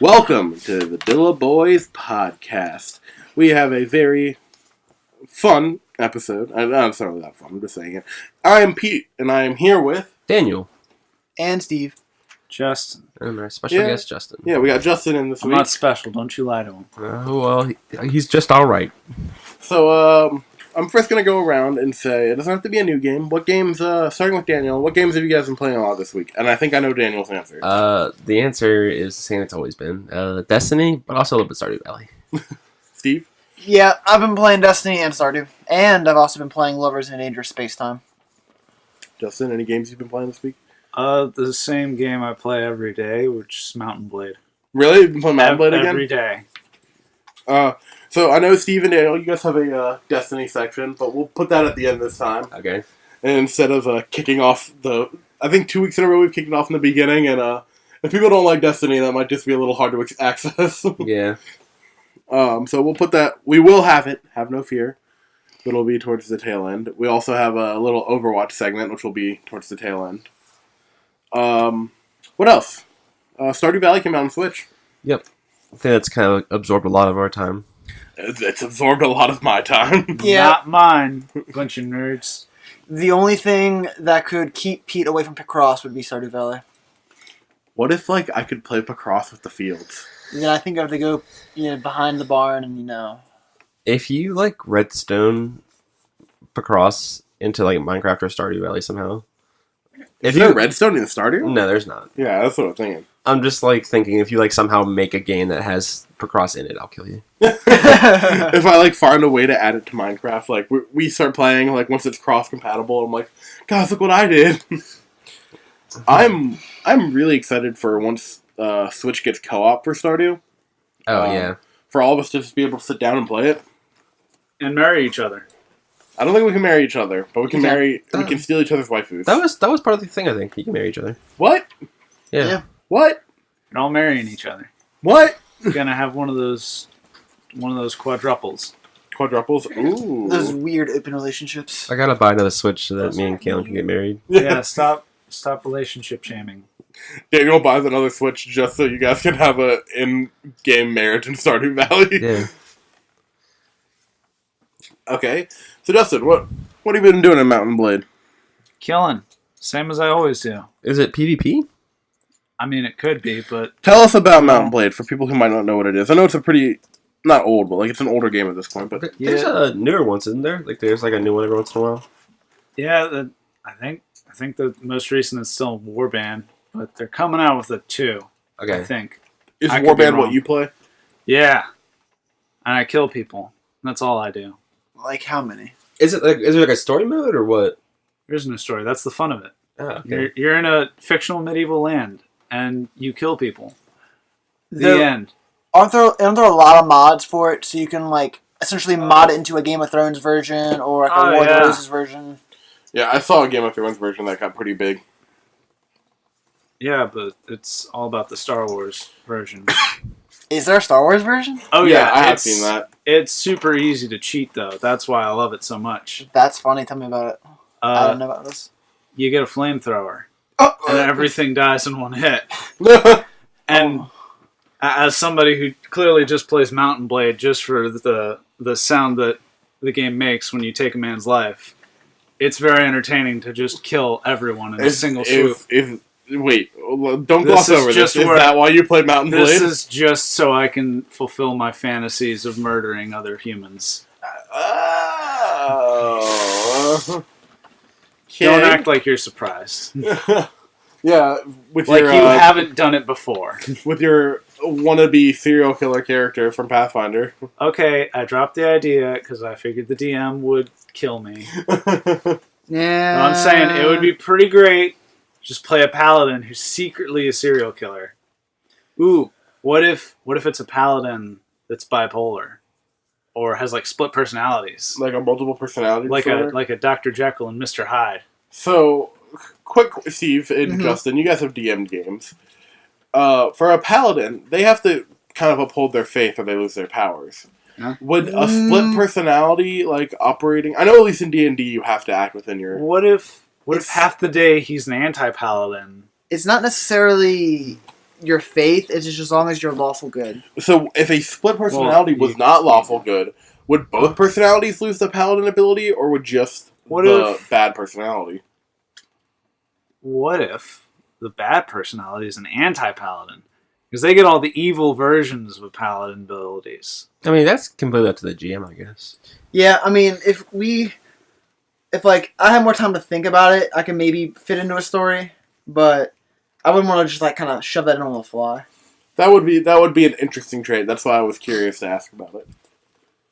Welcome to the DilaBois podcast. We have a very fun episode. It's not really that fun, I'm just saying it. I am Pete, and I am here with... Daniel. And Steve. Justin. And our special guest, Justin. Yeah, we got Justin in this week. I'm not special, don't you lie to him. Well, he's just alright. So, I'm first going to go around and say, it doesn't have to be a new game. What games, starting with Daniel, what games have you guys been playing a lot this week? And I think I know Daniel's answer. The answer is the same it's always been. Destiny, but also a little bit Stardew Valley. Steve? Yeah, I've been playing Destiny and Stardew. And I've also been playing Lovers in a Dangerous Space-Time. Justin, any games you've been playing this week? The same game I play every day, which is Mountain Blade. Really? You've been playing Mountain Blade again? Every day. So I know Steve and Daniel, you guys have a Destiny section, but we'll put that at the end this time. Okay. And instead of kicking off I think 2 weeks in a row we've kicked it off in the beginning, and if people don't like Destiny, that might just be a little hard to access. Yeah. So we'll put that, we will have it, have no fear. It'll be towards the tail end. We also have a little Overwatch segment, which will be towards the tail end. What else? Stardew Valley came out on Switch. Yep. I think that's kind of absorbed a lot of our time. It's absorbed a lot of my time. Yeah. Not mine, bunch of nerds. The only thing that could keep Pete away from Picross would be Stardew Valley. What if, I could play Picross with the fields? Then I think I have to go, behind the barn and, If you, redstone Picross into, Minecraft or Stardew Valley somehow... Is there redstone in Stardew? No, there's not. Yeah, that's what I'm thinking. I'm just, thinking if you, somehow make a game that has Picross in it, I'll kill you. If I find a way to add it to Minecraft, we start playing once it's cross compatible. I'm like, guys, look what I did. I'm really excited for once Switch gets co-op for Stardew. Oh yeah, for all of us to just be able to sit down and play it And marry each other. I don't think we can marry each other, but we can we can steal each other's waifus. that was part of the thing. I think you can marry each other. What? Yeah. What? You're all marrying each other. What? You're gonna have one of those quadruples. Quadruples? Ooh. those weird open relationships. I gotta buy another Switch so that me and Kalen can get married. Yeah, stop relationship shaming. Daniel buys another Switch just so you guys can have a in-game marriage in Stardew Valley. Yeah. Okay. So Justin, what have you been doing in Mountain Blade? Killing. Same as I always do. Is it PvP? I mean, it could be, but... Tell us about Mountain Blade for people who might not know what it is. I know it's a pretty, not old, but it's an older game at this point. But There's newer ones, isn't there? There's a new one every once in a while. Yeah, I think the most recent is still Warband, but they're coming out with a 2. Okay. I think. is I could be Warband what wrong. you play? Yeah. And I kill people. That's all I do. Like how many? Is it is there a story mode or what? There's no story. That's the fun of it. Oh, okay. You're in a fictional medieval land, and you kill people. The There- end. Aren't there a lot of mods for it, so you can, essentially mod it into a Game of Thrones version or, a War of the Roses version? Yeah, I saw a Game of Thrones version that got pretty big. Yeah, but it's all about the Star Wars version. Is there a Star Wars version? Oh yeah, I have it's- seen that. It's super easy to cheat, though. That's why I love it so much. That's funny. Tell me about it. I don't know about this. You get a flamethrower, Oh, and everything dies in one hit. And as somebody who clearly just plays Mountain Blade just for the sound that the game makes when you take a man's life, it's very entertaining to just kill everyone in a single swoop. Wait, don't gloss over this. Is where- that why you play Mountain Blade? This is just so I can fulfill my fantasies of murdering other humans. Oh. Don't act like you're surprised. Yeah, with Like your you haven't done it before. with your wannabe serial killer character from Pathfinder. Okay, I dropped the idea because I figured the DM would kill me. Yeah. I'm saying it would be pretty great. Just play a paladin who's secretly a serial killer. Ooh, what if it's a paladin that's bipolar, or has split personalities, Like a multiple personality like disorder? a Dr. Jekyll and Mr. Hyde. So, quick, Steve and Justin, you guys have DM'd games. For a paladin, they have to kind of uphold their faith or they lose their powers. Huh? Would a split personality operating? I know at least in D&D you have to act within your. What if half the day he's an anti-paladin? It's not necessarily your faith. It's just as long as you're lawful good. So if a split personality was not lawful good, would both personalities lose the paladin ability, or would just the bad personality? What if the bad personality is an anti-paladin? Because they get all the evil versions of paladin abilities. I mean, that's completely up to the GM, I guess. Yeah, I mean, if like I have more time to think about it, I can maybe fit into a story, but I wouldn't want to just like kind of shove that in on the fly. That would be an interesting trait. That's why I was curious to ask about it.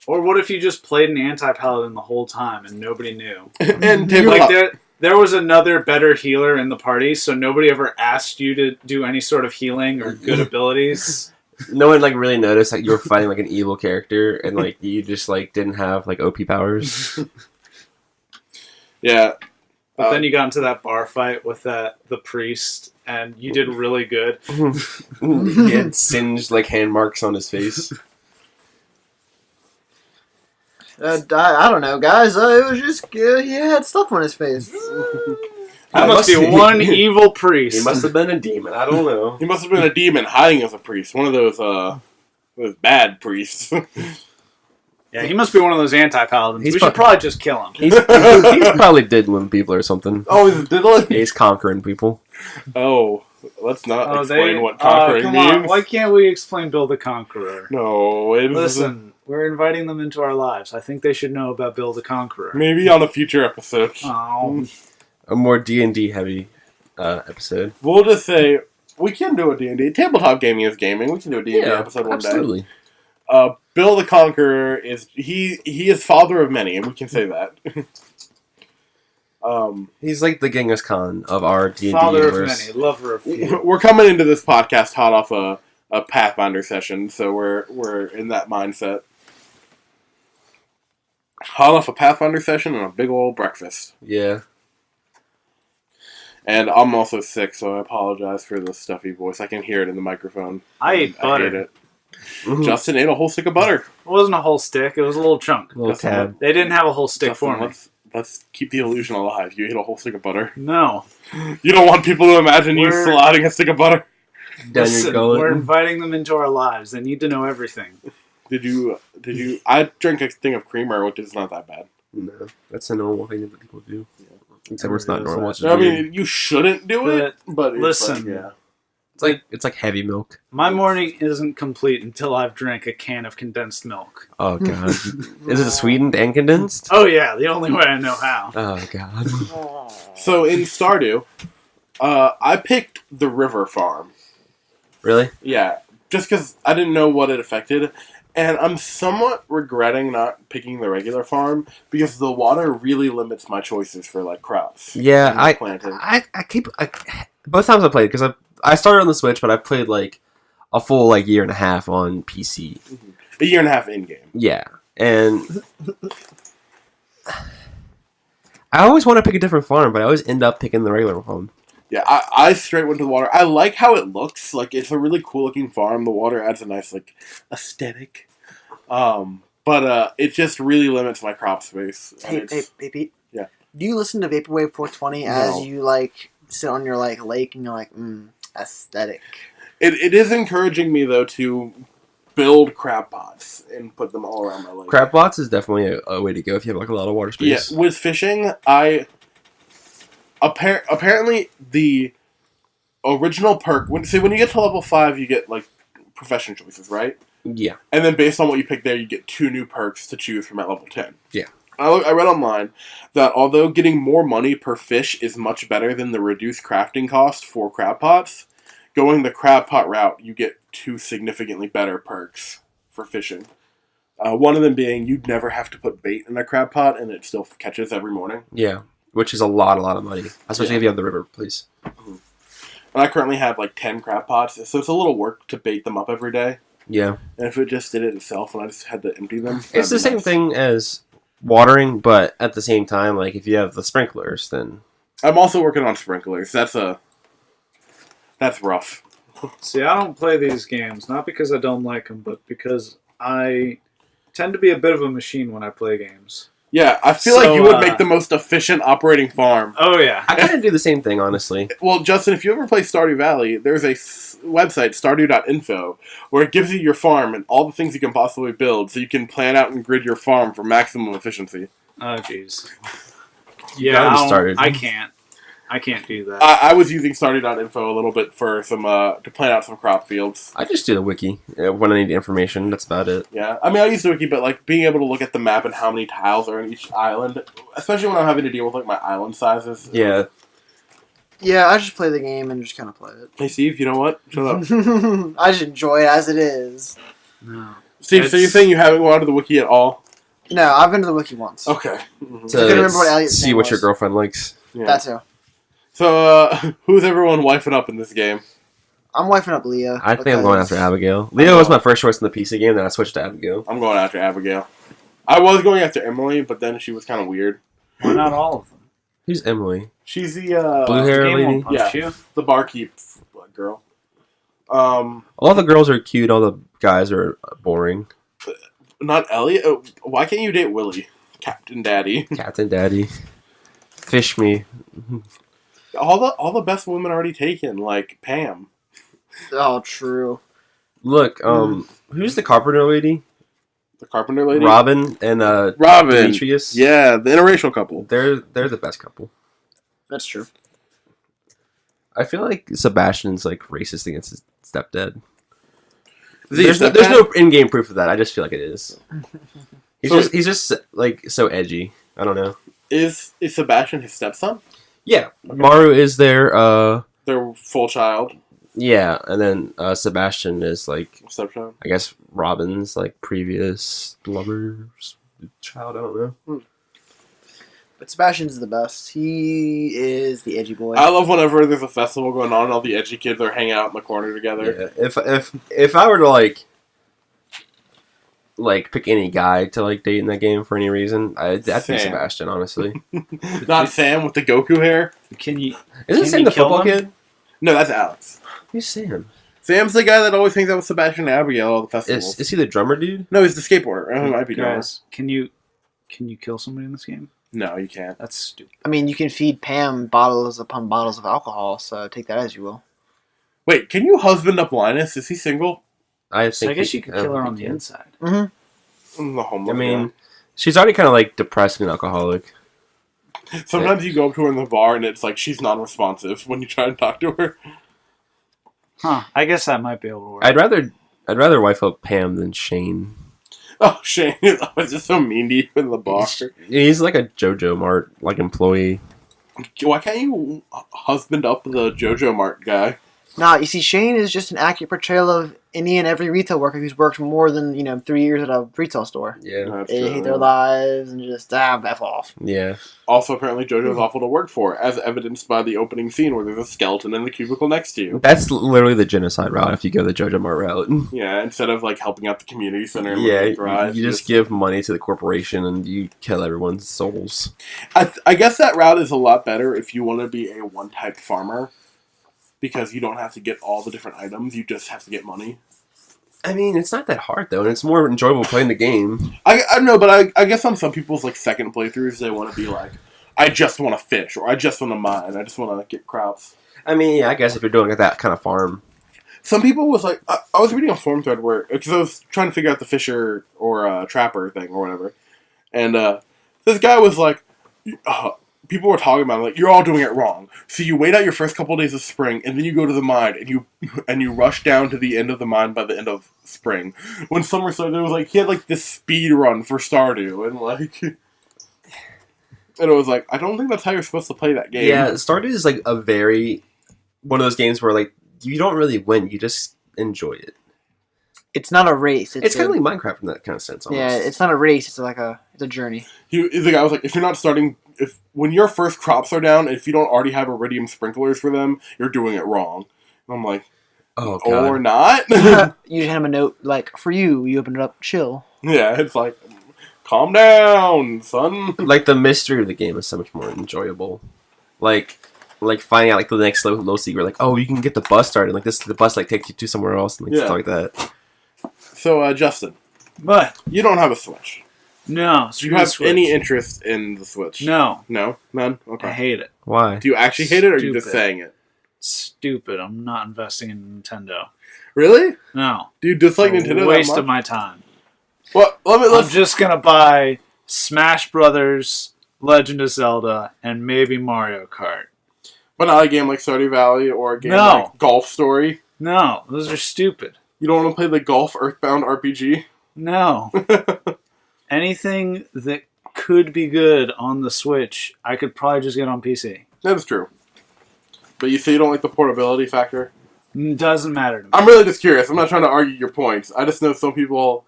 Or what if you just played an anti-paladin the whole time and nobody knew? And there was another better healer in the party, so nobody ever asked you to do any sort of healing or good abilities. No one like really noticed that you were fighting like an evil character, and like you just like didn't have like OP powers. Yeah. But then you got into that bar fight with the priest, and you did really good. He had singed like hand marks on his face. I don't know, guys. It was just he had stuff on his face. That must be one evil priest. He must have been a demon. I don't know. He must have been a demon hiding as a priest. One of those bad priests. Yeah, he must be one of those anti-paladins. We should probably just kill him. He's probably diddling people or something. Oh, he's diddling? He's conquering people. Oh, let's not explain what conquering come means. On. Why can't we explain Bill the Conqueror? No, listen, we're inviting them into our lives. I think they should know about Bill the Conqueror. Maybe on a future episode. Oh. A more D&D heavy episode. We'll just say we can do a D&D. Tabletop gaming is gaming. We can do a D&D episode one absolutely. day. Bill the Conqueror is he is father of many, and we can say that. He's like the Genghis Khan of our D&D father universe. of many, lover of few. We're coming into this podcast hot off a Pathfinder session, so we're in that mindset. Hot off a Pathfinder session and a big old breakfast. Yeah. And I'm also sick, so I apologize for the stuffy voice. I can hear it in the microphone. I ate butter. I hate it. Justin ate a whole stick of butter. It wasn't a whole stick. It was a little chunk. Little tab. They didn't have a whole stick Justin, for me. Let's keep the illusion alive. You ate a whole stick of butter. No. You don't want people to imagine you sliding a stick of butter. Listen, we're inviting them into our lives. They need to know everything. Did you? I drank a thing of creamer, which is not that bad. No, that's a normal thing that people do. Yeah. Except it's not normal. I mean, you shouldn't do it, but listen, it's like heavy milk. My morning isn't complete until I've drank a can of condensed milk. Oh god, is it sweetened and condensed? Oh yeah, the only way I know how. Oh god. So in Stardew, I picked the river farm. Really? Yeah, just because I didn't know what it affected. And I'm somewhat regretting not picking the regular farm because the water really limits my choices for like crops. Yeah, I keep both times I played because I started on the Switch, but I played like a full like year and a half on PC. Mm-hmm. A year and a half in game. Yeah, and I always want to pick a different farm, but I always end up picking the regular farm. Yeah, I straight went to the water. I like how it looks. Like, it's a really cool looking farm. The water adds a nice, like, aesthetic. But it just really limits my crop space. Hey, Pete. Yeah. Do you listen to Vaporwave 420 as you, like, sit on your, like, lake and you're like, aesthetic? It is encouraging me, though, to build crab pots and put them all around my lake. Crab pots is definitely a way to go if you have, like, a lot of water space. Yeah, with fishing, apparently, the original perk... When you get to level 5, you get, like, profession choices, right? Yeah. And then based on what you pick there, you get 2 new perks to choose from at level 10. Yeah. I read online that although getting more money per fish is much better than the reduced crafting cost for crab pots, going the crab pot route, you get 2 significantly better perks for fishing. One of them being you'd never have to put bait in a crab pot, and it still catches every morning. Yeah. Which is a lot of money. Especially if you have the river, please. Mm-hmm. And I currently have like 10 crab pots, so it's a little work to bait them up every day. Yeah. And if it just did it itself and I just had to empty them... It's the same thing as watering, but at the same time, like, if you have the sprinklers, then... I'm also working on sprinklers. That's rough. See, I don't play these games, not because I don't like them, but because I tend to be a bit of a machine when I play games. Yeah, I feel like you would make the most efficient operating farm. Oh yeah. I kind of do the same thing, honestly. Well, Justin, if you ever play Stardew Valley, there's a website, stardew.info, where it gives you your farm and all the things you can possibly build, so you can plan out and grid your farm for maximum efficiency. Oh jeez. Got him started. I can't do that. I was using stardew.info a little bit for some to plan out some crop fields. I just do the wiki when I need information. That's about it. Yeah, I mean, I use the wiki, but like being able to look at the map and how many tiles are in each island, especially when I'm having to deal with like my island sizes. Yeah. Yeah, I just play the game and just kind of play it. Hey, Steve, you know what? Shut up. I just enjoy it as it is. No. Steve, so you're saying you haven't gone to the wiki at all? No, I've been to the wiki once. Okay. I couldn't remember what Elliot's see name what your was. girlfriend likes. Yeah. That too. So, who's everyone wifing up in this game? I'm wifing up Leah. I think I'm going after Abigail. Leah was my first choice in the PC game, then I switched to Abigail. I'm going after Abigail. I was going after Emily, but then she was kind of weird. Why not all of them? Who's Emily? She's the Blue hair Game lady? won't punch you. the barkeep girl. All the girls are cute, all the guys are boring. Not Elliot. Oh, why can't you date Willie, Captain Daddy? Captain Daddy. Fish me. All the best women already taken, like Pam. Oh, true. Look, who's the carpenter lady? The carpenter lady? Robin and Robin. Demetrius. Yeah, the interracial couple. They're the best couple. That's true. I feel like Sebastian's like racist against his stepdad. Is he There's your no stepdad? in-game proof of that. I just feel like it is. So- He's just like so edgy. I don't know. Is Sebastian his stepson? Yeah, Maru is their Their full child, yeah, and then Sebastian is like stepchild. I guess Robin's like previous lover's child. I don't know. But Sebastian's the best. He is the edgy boy. I love whenever there's a festival going on and all the edgy kids are hanging out in the corner together. Yeah, if I were to like pick any guy to like date in that game for any reason, I'd pick Sam. Sebastian, honestly. Not Sam with the Goku hair. Can you? Isn't Can Sam you the kill football him? kid? No, that's Alex. Who's Sam? Sam's the guy that always hangs out with Sebastian and Abigail at all the festivals. Is he the drummer dude? No, he's the skateboarder. He might be drummer. Guys, can you kill somebody in this game? No, you can't. That's stupid. I mean, you can feed Pam bottles upon bottles of alcohol, so take that as you will. Wait, can you husband up Linus? Is he single? So I guess you could kill her on the inside. Mm-hmm. The homeless I mean, guy. she's already kind of like depressed and alcoholic. Sometimes you go up to her in the bar and it's like she's non-responsive when you try to talk to her. Huh. I guess that might be able to work. I'd rather wife up Pam than Shane. Oh, Shane is always just so mean to you in the bar. He's like a JojaMart like employee. Why can't you husband up the JojaMart guy? Nah, you see, Shane is just an accurate portrayal of any and every retail worker who's worked more than 3 years at a retail store. Yeah, That's They true. hate their lives and just F off. yeah. Also, apparently, JoJo's awful to work for, as evidenced by the opening scene where there's a skeleton in the cubicle next to you. That's literally the genocide route if you go the JojaMart route. Yeah, instead of like helping out the community center and Yeah, letting it thrive, you just give money to the corporation and you kill everyone's souls. I guess that route is a lot better if you want to be a one-type farmer, because you don't have to get all the different items; you just have to get money. I mean, it's not that hard though, and it's more enjoyable playing the game. I know, but I guess on some people's like second playthroughs, they want to be like, I just want to fish, or I just want to mine, I just want to get crops. I mean, yeah, I guess if you're doing that kind of farm. Some people was like, I was reading a forum thread where, because I was trying to figure out the fisher or trapper thing or whatever, and this guy was like, people were talking about it, like, you're all doing it wrong. So you wait out your first couple of days of spring, and then you go to the mine, and you rush down to the end of the mine by the end of spring. When summer started, it was like he had like this speed run for Stardew, and like, and it was like, I don't think that's how you're supposed to play that game. Yeah, Stardew is like a very one of those games where like you don't really win, you just enjoy it. It's not a race. It's kind of like Minecraft in that kind of sense. Almost. Yeah, it's not a race. It's a journey. The guy was like, if you're not starting, when your first crops are down, if you don't already have iridium sprinklers for them, you're doing it wrong. And I'm like, oh god, or not. You just hand him a note like, for you. You open it up, chill. Yeah, it's like, calm down, son. like the mystery of the game is so much more enjoyable. Like finding out like the next low secret, like oh you can get the bus started, like the bus like takes you to somewhere else, and like Yeah. stuff like that. So, Justin, But you don't have a Switch. No. Do you have any interest in the Switch? No. No? None? Okay. I hate it. Why? Do you actually hate it, or are you just Stupid. saying it? Stupid. I'm not investing in Nintendo. Really? No. Do you dislike Nintendo Waste that much? of my time. Well, I'm let's just gonna buy Smash Brothers, Legend of Zelda, and maybe Mario Kart. But not a game like Stardew Valley or a game No. like Golf Story. No, those are stupid. You don't want to play the Golf Earthbound RPG? No. Anything that could be good on the Switch, I could probably just get on PC. That is true. But you say you don't like the portability factor? Doesn't matter to me. I'm really just curious. I'm not trying to argue your points. I just know some people...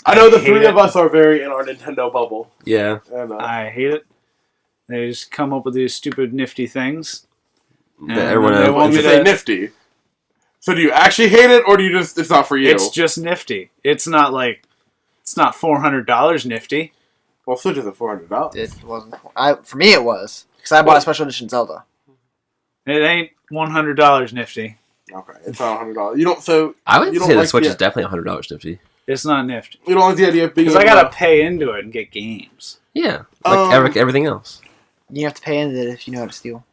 I know the hate three it. of us are very in our Nintendo bubble. Yeah. And, I hate it. They just come up with these stupid nifty things. That everyone they else- want you me say to- nifty. So do you actually hate it, or do you just... It's not for you? It's just nifty. It's not like... It's not $400 nifty. Well, Switch isn't $400. It wasn't. For me, it was because I bought a special edition Zelda. It ain't $100 nifty. Okay, it's not $100. You don't... So... I would you say don't the like Switch the- is definitely $100 nifty. It's not nifty. You don't like the idea of being... Because I able gotta to- pay into it and get games. Yeah. Like everything else. You have to pay into it if you know how to steal.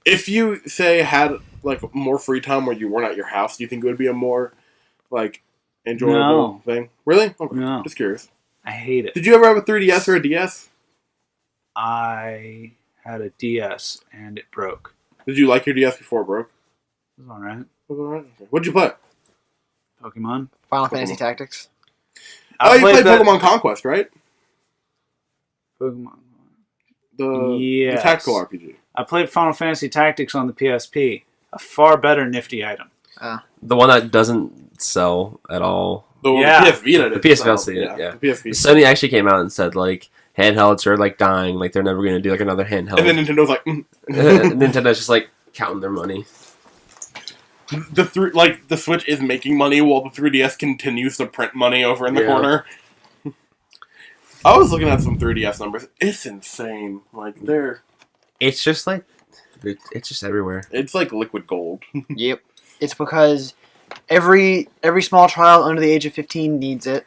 If you, say, had, like, more free time where you weren't at your house, do you think it would be a more, like, enjoyable No. thing? Really? Okay. No. Just curious. I hate it. Did you ever have a 3DS or a DS? I had a DS and it broke. Did you like your DS before it broke? It was alright. Was it alright? Okay. What'd you play? Pokemon. Final Fantasy Tactics. Oh, you played that- Pokemon Conquest, right? Pokemon. The Yes. tactical RPG. I played Final Fantasy Tactics on the PSP. A far better nifty item. The one that doesn't sell at all. The Yeah. PS Vita The did. PS so, Vita, yeah. The PS Vita. Sony actually came out and said, like, handhelds are, like, dying. Like, they're never going to do, like, another handheld. And then Nintendo's like, Nintendo's just, like, counting their money. the Switch is making money while the 3DS continues to print money over in the Yeah. corner. I was looking at some 3DS numbers. It's insane. Like, It's just, like, it's just everywhere. it's like liquid gold. Yep. It's because every small child under the age of 15 needs it.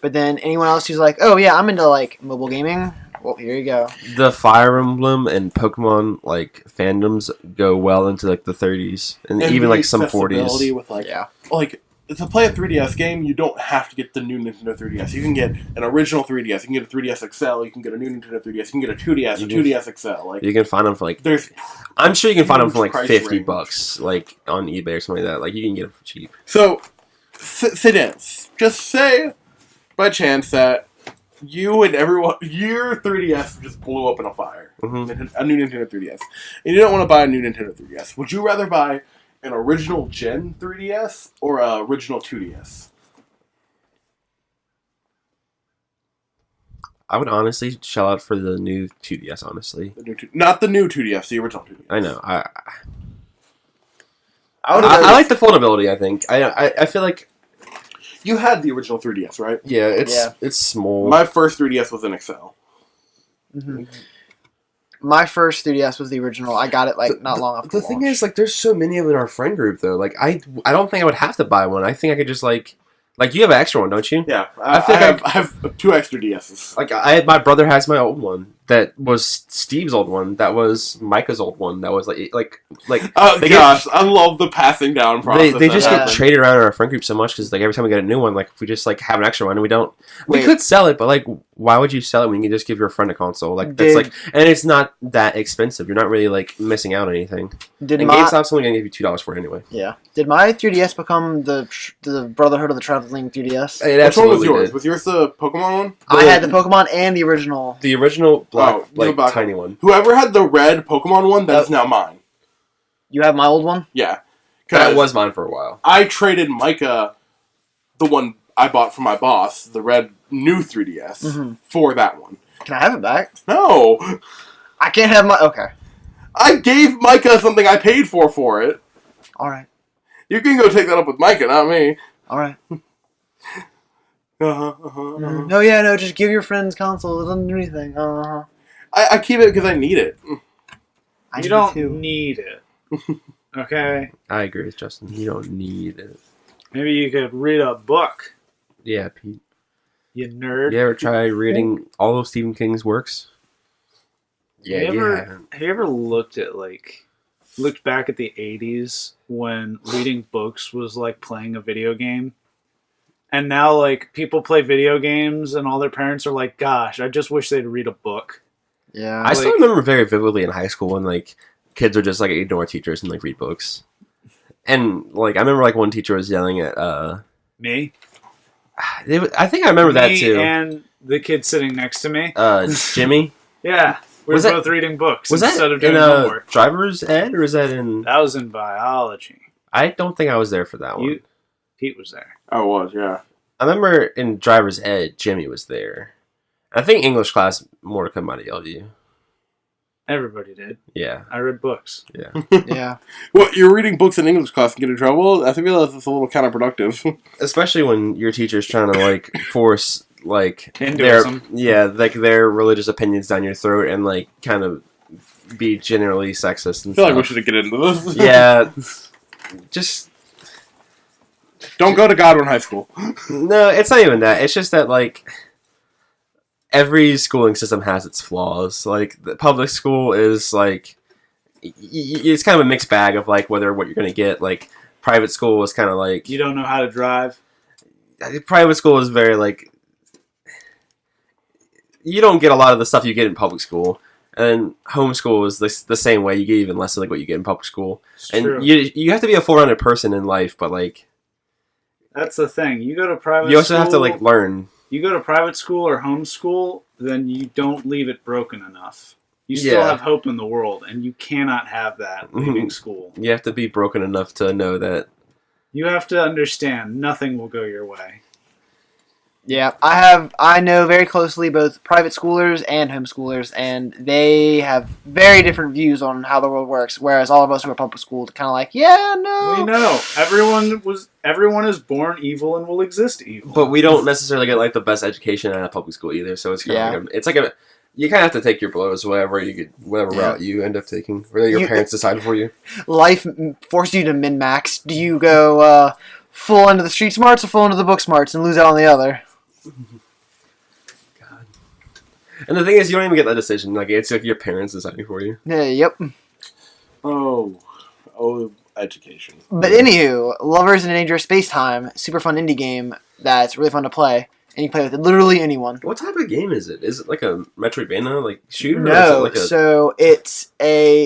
But then anyone else who's like, oh yeah, I'm into like mobile gaming. Well, here you go. The Fire Emblem and Pokemon, like, fandoms go well into, like, the 30s. And even, the like, some 40s. accessibility with Yeah. like to play a 3DS game, you don't have to get the new Nintendo 3DS. You can get an original 3DS. You can get a 3DS XL. You can get a new Nintendo 3DS. You can get a 2DS, a 2DS XL. Like, You can find them for, like... there's I'm sure you can find them for, like, price 50 range. bucks, like, on eBay or something like that. Like, you can get them for cheap. so. Sit down. Just say, by chance, that you and everyone, your 3DS just blew up in a fire. Mhm. A new Nintendo 3DS. And you don't want to buy a new Nintendo 3DS. Would you rather buy an original Gen 3DS or a original 2DS? I would honestly shell out for the new 2DS, honestly. Not the new 2DS, the original 2DS. I know. I I would like the foldability, I think. I feel like... You had the original 3DS, right? Yeah, Yeah. it's small. My first 3DS was an XL. My first 3DS was the original. I got it like not long after The thing launch. is, like, there's so many of them in our friend group, though. Like, I don't think I would have to buy one. I think I could just, like, you have an extra one, don't you? Yeah, I I, feel like I have two extra DSs. Like, my brother has my old one. That was Steve's old one. That was Micah's old one. That was, like Oh they gosh, I love the passing down process. they just that get happens. traded around in our friend group so much because, like, every time we get a new one, like, if we just, like, have an extra one and we don't... We Wait. could sell it, but, like, why would you sell it when you can just give your friend a console? Like, that's, Did- like... And it's not that expensive. You're not really, like, missing out on anything. Did And my GameStop's only going to give you $2 for it anyway. Did my 3DS become the Brotherhood of the Traveling 3DS? It Which one was absolutely yours? did. Was yours the Pokemon one? I had the Pokemon and the original. The original black, Oh, like, black tiny one. Whoever had the red Pokemon one, that is now mine. You have my old one? Yeah, That 'Cause was mine for a while. I traded Micah, the one I bought from my boss, the red new 3DS, Mhm. for that one. Can I have it back? No, I can't have my... Okay. I gave Micah something I paid for it. Alright. You can go take that up with Micah, not me. Alright. Uh-huh. No, yeah, no, just give your friends console. It doesn't do anything. I keep it because I need it. I You do don't too. need it. Okay? I agree with Justin. You don't need it. Maybe you could read a book. Yeah, Pete. You nerd. You ever try reading all of Stephen King's works? Yeah, Have you ever looked back at the 80s when reading books was like playing a video game? And now, like, people play video games and all their parents are like, gosh, I just wish they'd read a book. Yeah. I still remember very vividly in high school when, like, kids would just, like, ignore teachers and, like, read books. And, like, I remember, like, one teacher was yelling at, Me? I think I remember that, too. And the kid sitting next to me. Jimmy? Yeah. We were both reading books instead of doing homework. Driver's Ed, or is that in... That was in biology. I don't think I was there for that one. Pete was there. I was, yeah. I remember in Driver's Ed, Jimmy was there. I think English class, Mordecai might have yelled at you. Everybody did. Yeah. I read books. Yeah. Yeah. Well, you're reading books in English class and get in trouble? I feel like that's a little counterproductive. Especially when your teacher's trying to, like, force, like, Hinduism. their religious opinions down your throat and, like, kind of be generally sexist and I feel stuff. like we should get into this. Yeah. Just... Don't go to Godwin High School. No, it's not even that. It's just that, like, every schooling system has its flaws. Like, the public school is, like, it's kind of a mixed bag of, like, what you're going to get. Like, private school is kind of like... You don't know how to drive? Private school is very, like... You don't get a lot of the stuff you get in public school. And homeschool is the same way. You get even less of, like, what you get in public school. It's and true. You have to be a full-rounded person in life, but, like... That's the thing. You go to private school... You also have to, like, learn... You go to private school or homeschool, then you don't leave it broken enough. You still have hope in the world, and you cannot have that leaving school. You have to be broken enough to know that... You have to understand nothing will go your way. Yeah, I know very closely both private schoolers and homeschoolers, and they have very different views on how the world works. Whereas all of us who are public school, kind of like, yeah, no. We know everyone is born evil and will exist evil. But we don't necessarily get, like, the best education out of public school either, so it's kind of you kind of have to take your blows whatever route you end up taking, or your parents decide for you. Life forces you to min-max. Do you go full into the street smarts or full into the book smarts and lose out on the other? God. And the thing is, you don't even get that decision. Like, it's like your parents deciding for you. Yeah, yep. Oh, education. But anywho, Lovers in a Dangerous Space-Time, super fun indie game that's really fun to play, and you can play with literally anyone. What type of game is it? Is it like a Metroidvania, like shooter? No, or is it like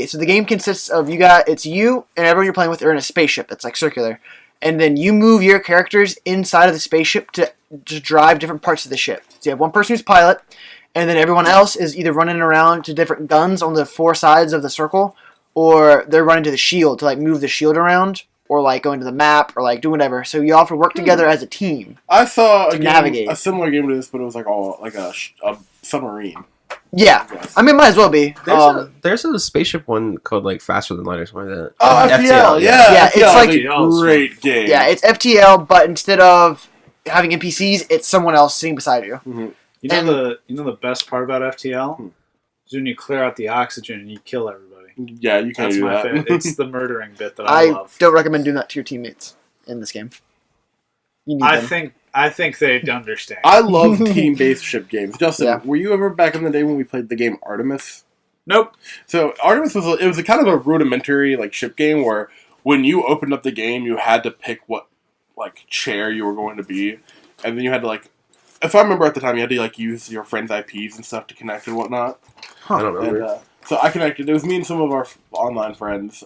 so the game consists of it's you and everyone you're playing with are in a spaceship that's like circular, and then you move your characters inside of the spaceship to drive different parts of the ship. So you have one person who's pilot, and then everyone else is either running around to different guns on the four sides of the circle, or they're running to the shield to like move the shield around, or like going to the map, or like do whatever. So you all have to work together as a team. I saw navigate. A similar game to this, but it was like a submarine. Yeah, I mean, might as well be. There's a spaceship one called like Faster Than Light or something like that. Oh, FTL, yeah, it's like a great game. Yeah, it's FTL, but instead of having NPCs, it's someone else sitting beside you. Mm-hmm. You know the best part about FTL is when you clear out the oxygen and you kill everybody. Yeah, you can't do that. Favorite. It's the murdering bit that I love. I don't recommend doing that to your teammates in this game. You need them. I think they'd understand. I love team-based ship games. Justin, were you ever back in the day when we played the game Artemis? Nope. So Artemis was a kind of a rudimentary like ship game where when you opened up the game, you had to pick what like chair you were going to be, and then you had to like, if I remember at the time, you had to like use your friends' IPs and stuff to connect and whatnot. I don't remember. And, so I connected. It was me and some of our online friends,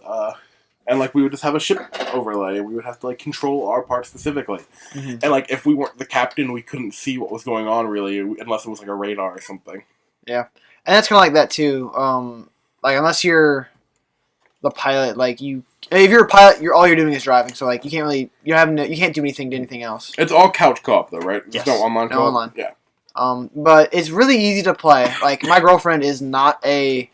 and like we would just have a ship overlay, and we would have to like control our part specifically. Mm-hmm. And like if we weren't the captain, we couldn't see what was going on really, unless it was like a radar or something. Yeah, and that's kind of like that too. Like unless you're the pilot, like if you're a pilot, all you're doing is driving. So like you can't do anything else. It's all couch co-op though, right? Yes. There's no online co-op? No online. Yeah. But it's really easy to play. Like my girlfriend is not a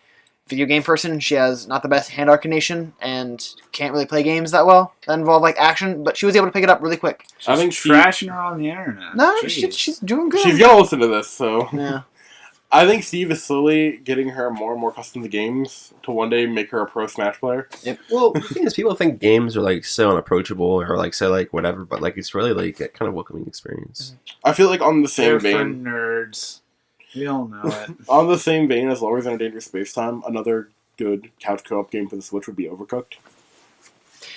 video game person. She has not the best hand-eye coordination and can't really play games that well that involve like action. But she was able to pick it up really quick. I think trashing her on the internet. No, she's doing good. She's gonna listen to this, so yeah. I think Steve is slowly getting her more and more accustomed to games to one day make her a pro Smash player. Well, the thing is, people think games are like so unapproachable or like so like whatever, but like it's really like a kind of welcoming experience. I feel like on the same They're for vein, nerds. We all know it. on the same vein as Lower Than a Dangerous Space Time, another good couch co-op game for the Switch would be Overcooked.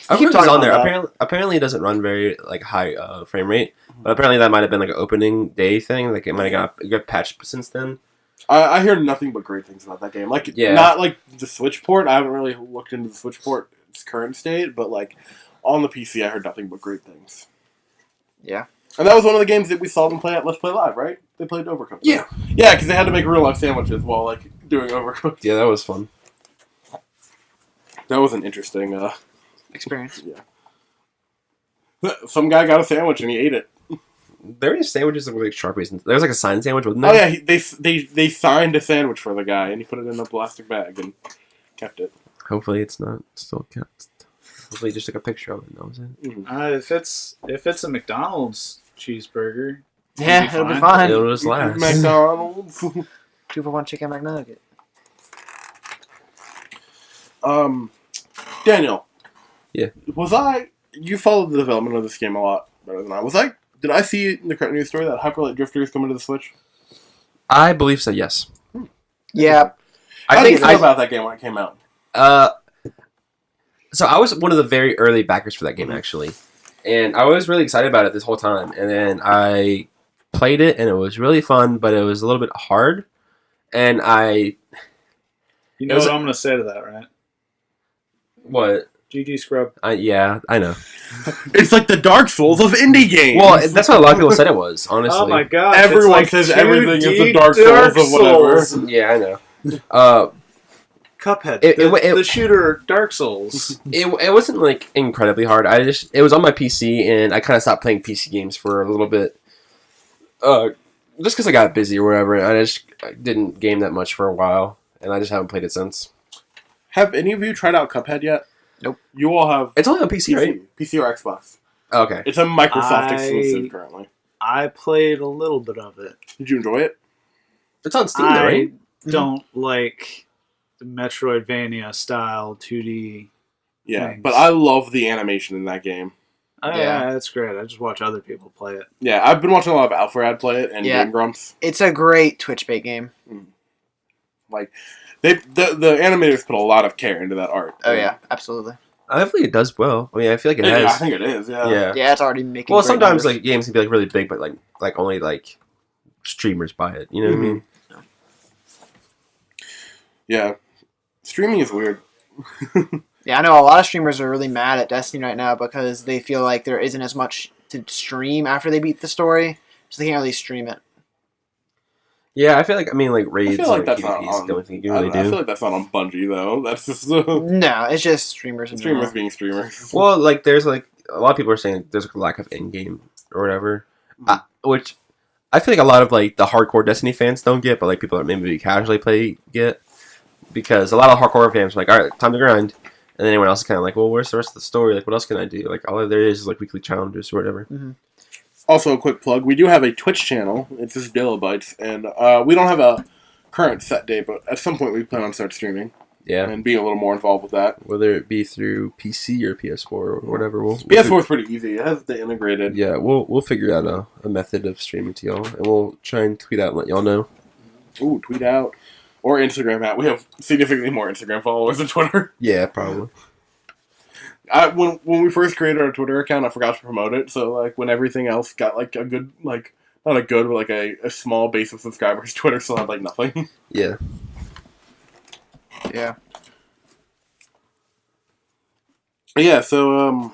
I've keep heard it's talking on there. about that. Apparently, it doesn't run very like high frame rate, but apparently that might have been like an opening day thing. Like it might have got patched since then. I hear nothing but great things about that game. Like, Yeah. not like the Switch port. I haven't really looked into the Switch port its current state, but like on the PC, I heard nothing but great things. Yeah. And that was one of the games that we saw them play at Let's Play Live, right? They played Overcooked. Yeah. Yeah, because they had to make real life sandwiches while like doing Overcooked. Yeah, that was fun. That was an interesting. Experience. Some guy got a sandwich and he ate it. There were sandwiches that were like Sharpies. And there was like a signed sandwich, wasn't Oh there? yeah, they signed a sandwich for the guy and he put it in a plastic bag and kept it. Hopefully, it's not still kept. Hopefully, he just took a picture of it. And that was it. If it's a McDonald's cheeseburger, Yeah, it'll be fine. It'll just last. McDonald's. 2-for-1 chicken McNugget. Daniel. Yeah. You followed the development of this game a lot better than I. Did I see in the current news story that Hyperlight Drifter is coming to the Switch? I believe so. Yes. Yeah. How did you feel about that game when it came out? So I was one of the very early backers for that game, actually, and I was really excited about it this whole time. And then I played it, and it was really fun, but it was a little bit hard. And You know what I'm going to say to that, right? What? GG Scrub. Yeah, I know. It's like the Dark Souls of indie games. Well, that's what a lot of people said it was. Honestly. Oh my god. Everyone says everything is the Dark Souls of whatever. Yeah, I know. Cuphead. It the shooter Dark Souls. It wasn't like incredibly hard. It was on my PC, and I kind of stopped playing PC games for a little bit. Just because I got busy or whatever. I didn't game that much for a while, and I just haven't played it since. Have any of you tried out Cuphead yet? Nope. You all have. It's only on PC, right? PC or Xbox. Okay. It's a Microsoft exclusive currently. I played a little bit of it. Did you enjoy it? It's on Steam, though, right? Don't like the Metroidvania style 2D. Yeah, things. but I love the animation in that game. Oh, yeah, that's great. I just watch other people play it. Yeah, I've been watching a lot of Alfred play it and Game Grumps. It's a great Twitch bait game. Like, the animators put a lot of care into that art. Oh yeah, absolutely. Hopefully it does well. I mean, I feel like it has. I think it is. Yeah. Yeah. It's already making. Well, great sometimes numbers. like games can be like really big, but like only like streamers buy it. You know what I mean? Yeah. Streaming is weird. Yeah, I know a lot of streamers are really mad at Destiny right now because they feel like there isn't as much to stream after they beat the story, so they can't really stream it. Yeah, I feel like raids. I feel like and that's not PvP is on. the only thing you can really I do. feel like that's not on Bungie though. That's just No, it's just streamers. In streamers general. being streamers. Well, like there's like a lot of people are saying there's like a lack of in-game or whatever, which I feel like a lot of like the hardcore Destiny fans don't get, but like people that maybe casually play get, because a lot of hardcore fans are like, all right, time to grind, and then anyone else is kind of like, well, where's the rest of the story? Like, what else can I do? Like, all there is like weekly challenges or whatever. Mm-hmm. Also, a quick plug: we do have a Twitch channel. It's just Dilabytes, and we don't have a current set date, but at some point we plan on start streaming. Yeah, And being a little more involved with that. whether it be through PC or PS4 or whatever. PS4 is pretty easy. It has the integrated. Yeah, we'll figure out a method of streaming to y'all, and we'll try and tweet out and let y'all know. Ooh, tweet out. Or Instagram out. We have significantly more Instagram followers than Twitter. Yeah, probably. When we first created our Twitter account, I forgot to promote it. So like when everything else got like a good, like not a good, but like a small base of subscribers, Twitter still had like nothing. Yeah. Yeah. Yeah. So I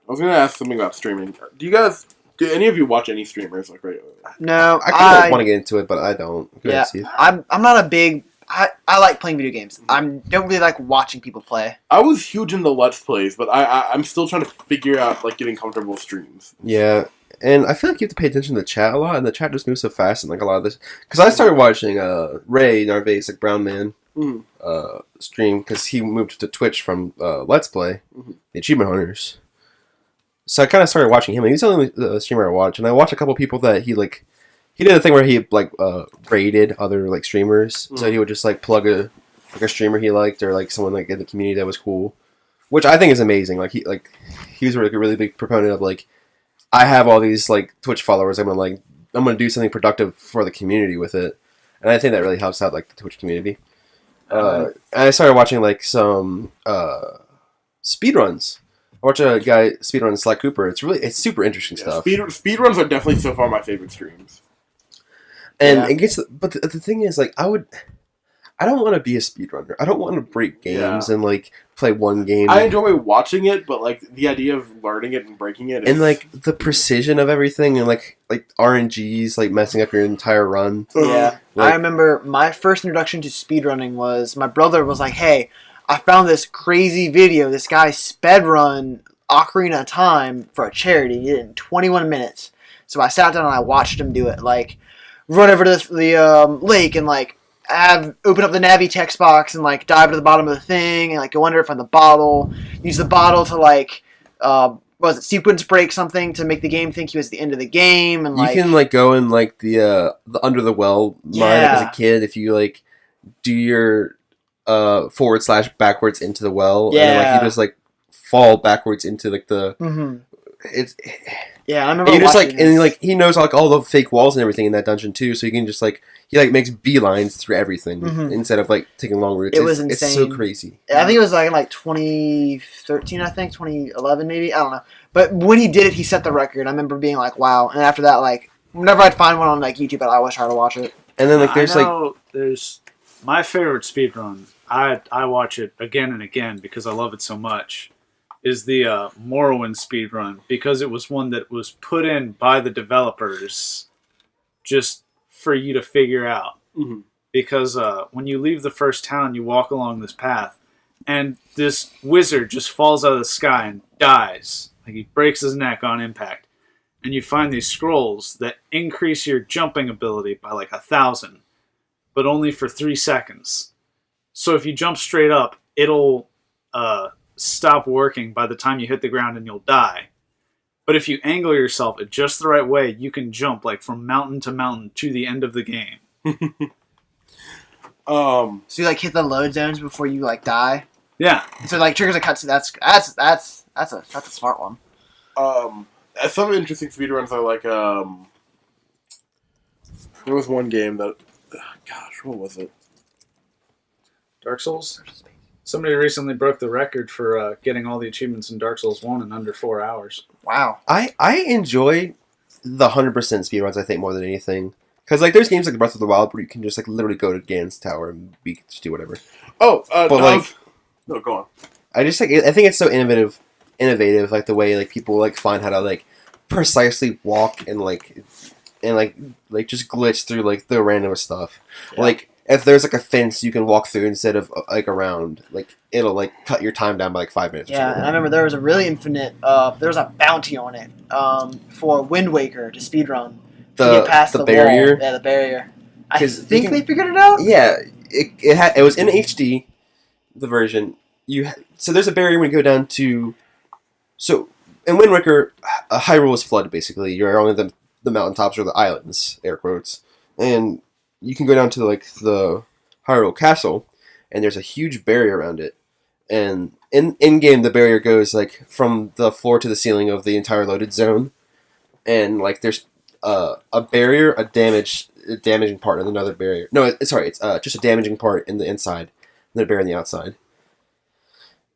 was gonna ask something about streaming. Do any of you watch any streamers like regularly? No, I kind of want to get into it, but I don't. Go ahead, Steve. I'm not a big. I like playing video games. I don't really like watching people play. I was huge into Let's Plays, but I'm still trying to figure out like getting comfortable with streams. Yeah, and I feel like you have to pay attention to the chat a lot, and the chat just moves so fast, and like a lot of this. Because I started watching Ray Narvaez, like Brown Man, stream because he moved to Twitch from Let's Play, the Achievement Hunters. So I kind of started watching him, and he's the only streamer I watch, and I watch a couple people that he he did a thing where he like raided other like streamers. So he would just like plug a streamer he liked or like someone like in the community that was cool, which I think is amazing. Like he was like a really big proponent of like, I have all these like Twitch followers. I'm gonna do something productive for the community with it, and I think that really helps out like the Twitch community. And I started watching like some speedruns. I watch a guy speedrun Slack Cooper. It's super interesting stuff. Speedruns are definitely so far my favorite streams. And it gets, but the thing is, like, I don't want to be a speedrunner. I don't want to break games and like play one game. I enjoy watching it, but like the idea of learning it and breaking it, and like the precision of everything, and like RNGs, like messing up your entire run. Yeah, like, I remember my first introduction to speedrunning was my brother was like, "Hey, I found this crazy video. This guy sped run Ocarina of Time for a charity. He did it in 21 minutes." So I sat down and I watched him do it. Like, run over to the lake and like open up the Navi text box and like dive to the bottom of the thing and like go under it, find the bottle. Use the bottle to like sequence break something to make the game think he was at the end of the game. And like you can like go in like the under the well mine as a kid if you like do your forward / backwards into the well, and then, like you just like fall backwards into like the it's. Yeah, I remember. And you just like, and like he knows like all the fake walls and everything in that dungeon too, so you can just like he like makes beelines through everything instead of like taking long routes. It was insane. It's so crazy. I think it was like 2013, I think 2011 maybe. I don't know. But when he did it, he set the record. I remember being like, wow. And after that, like whenever I'd find one on like YouTube, I'd always try to watch it. And then like there's my favorite speedrun. I watch it again and again because I love it so much. Is the Morrowind speedrun, because it was one that was put in by the developers just for you to figure out. Mm-hmm. Because when you leave the first town, you walk along this path, and this wizard just falls out of the sky and dies. Like he breaks his neck on impact. And you find these scrolls that increase your jumping ability by like 1,000, but only for 3 seconds. So if you jump straight up, it'll stop working by the time you hit the ground and you'll die. But if you angle yourself at just the right way, you can jump like from mountain to mountain to the end of the game. So you like hit the load zones before you like die. Yeah. So like triggers a cutscene. That's a smart one. Some interesting speedruns are like there was one game that gosh, what was it? Dark Souls? Somebody recently broke the record for getting all the achievements in Dark Souls 1 in under 4 hours. Wow. I enjoy the 100% speedruns, I think, more than anything. Because like there's games like Breath of the Wild where you can just like literally go to Ganon's Tower and just do whatever. Oh, but like no, go on. I just like I think it's so innovative, like the way like people like find how to like precisely walk and just glitch through like the random stuff. Yeah. Like if there's like a fence you can walk through instead of like around, like it'll like cut your time down by like 5 minutes. Yeah, and I remember there was a really infinite. There was a bounty on it for Wind Waker to speedrun to get past the barrier. Wall. Yeah, the barrier. I think they figured it out. Yeah, it was in HD, the version. So there's a barrier when you go down to. So in Wind Waker, Hyrule is flooded basically. You're on the mountaintops or the islands, air quotes, and you can go down to like the Hyrule Castle, and there's a huge barrier around it. And in game, the barrier goes like from the floor to the ceiling of the entire loaded zone, and like there's a barrier, a damaging part, and another barrier. No, it's just a damaging part in the inside, and a barrier on the outside.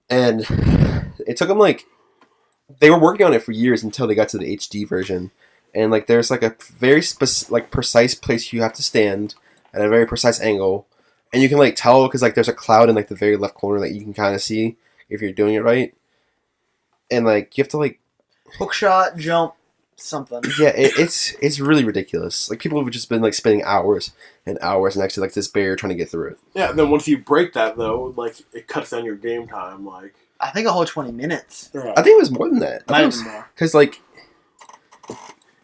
And it took them like they were working on it for years until they got to the HD version. And like there's like a very precise place you have to stand at a very precise angle, and you can like tell because like there's a cloud in like the very left corner that you can kind of see if you're doing it right. And like you have to like hook shot, jump, something. Yeah, it's really ridiculous. Like people have just been like spending hours and hours next to like this barrier trying to get through it. Yeah, and then once you break that though, like it cuts down your game time. Like I think a whole 20 minutes. Yeah. I think it was more than that. Because like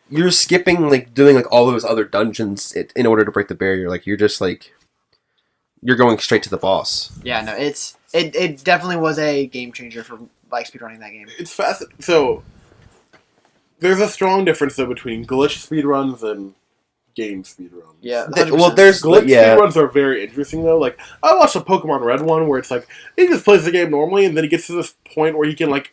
you're skipping like doing like all those other dungeons in order to break the barrier. Like you're just like you're going straight to the boss. Yeah, no, it definitely was a game changer for like speedrunning that game. It's fast. So there's a strong difference though between glitch speedruns and game speedruns. Yeah. Well, 100%. there's Glitch yeah. speedruns are very interesting though. Like I watched a Pokemon Red one where it's like he just plays the game normally, and then he gets to this point where he can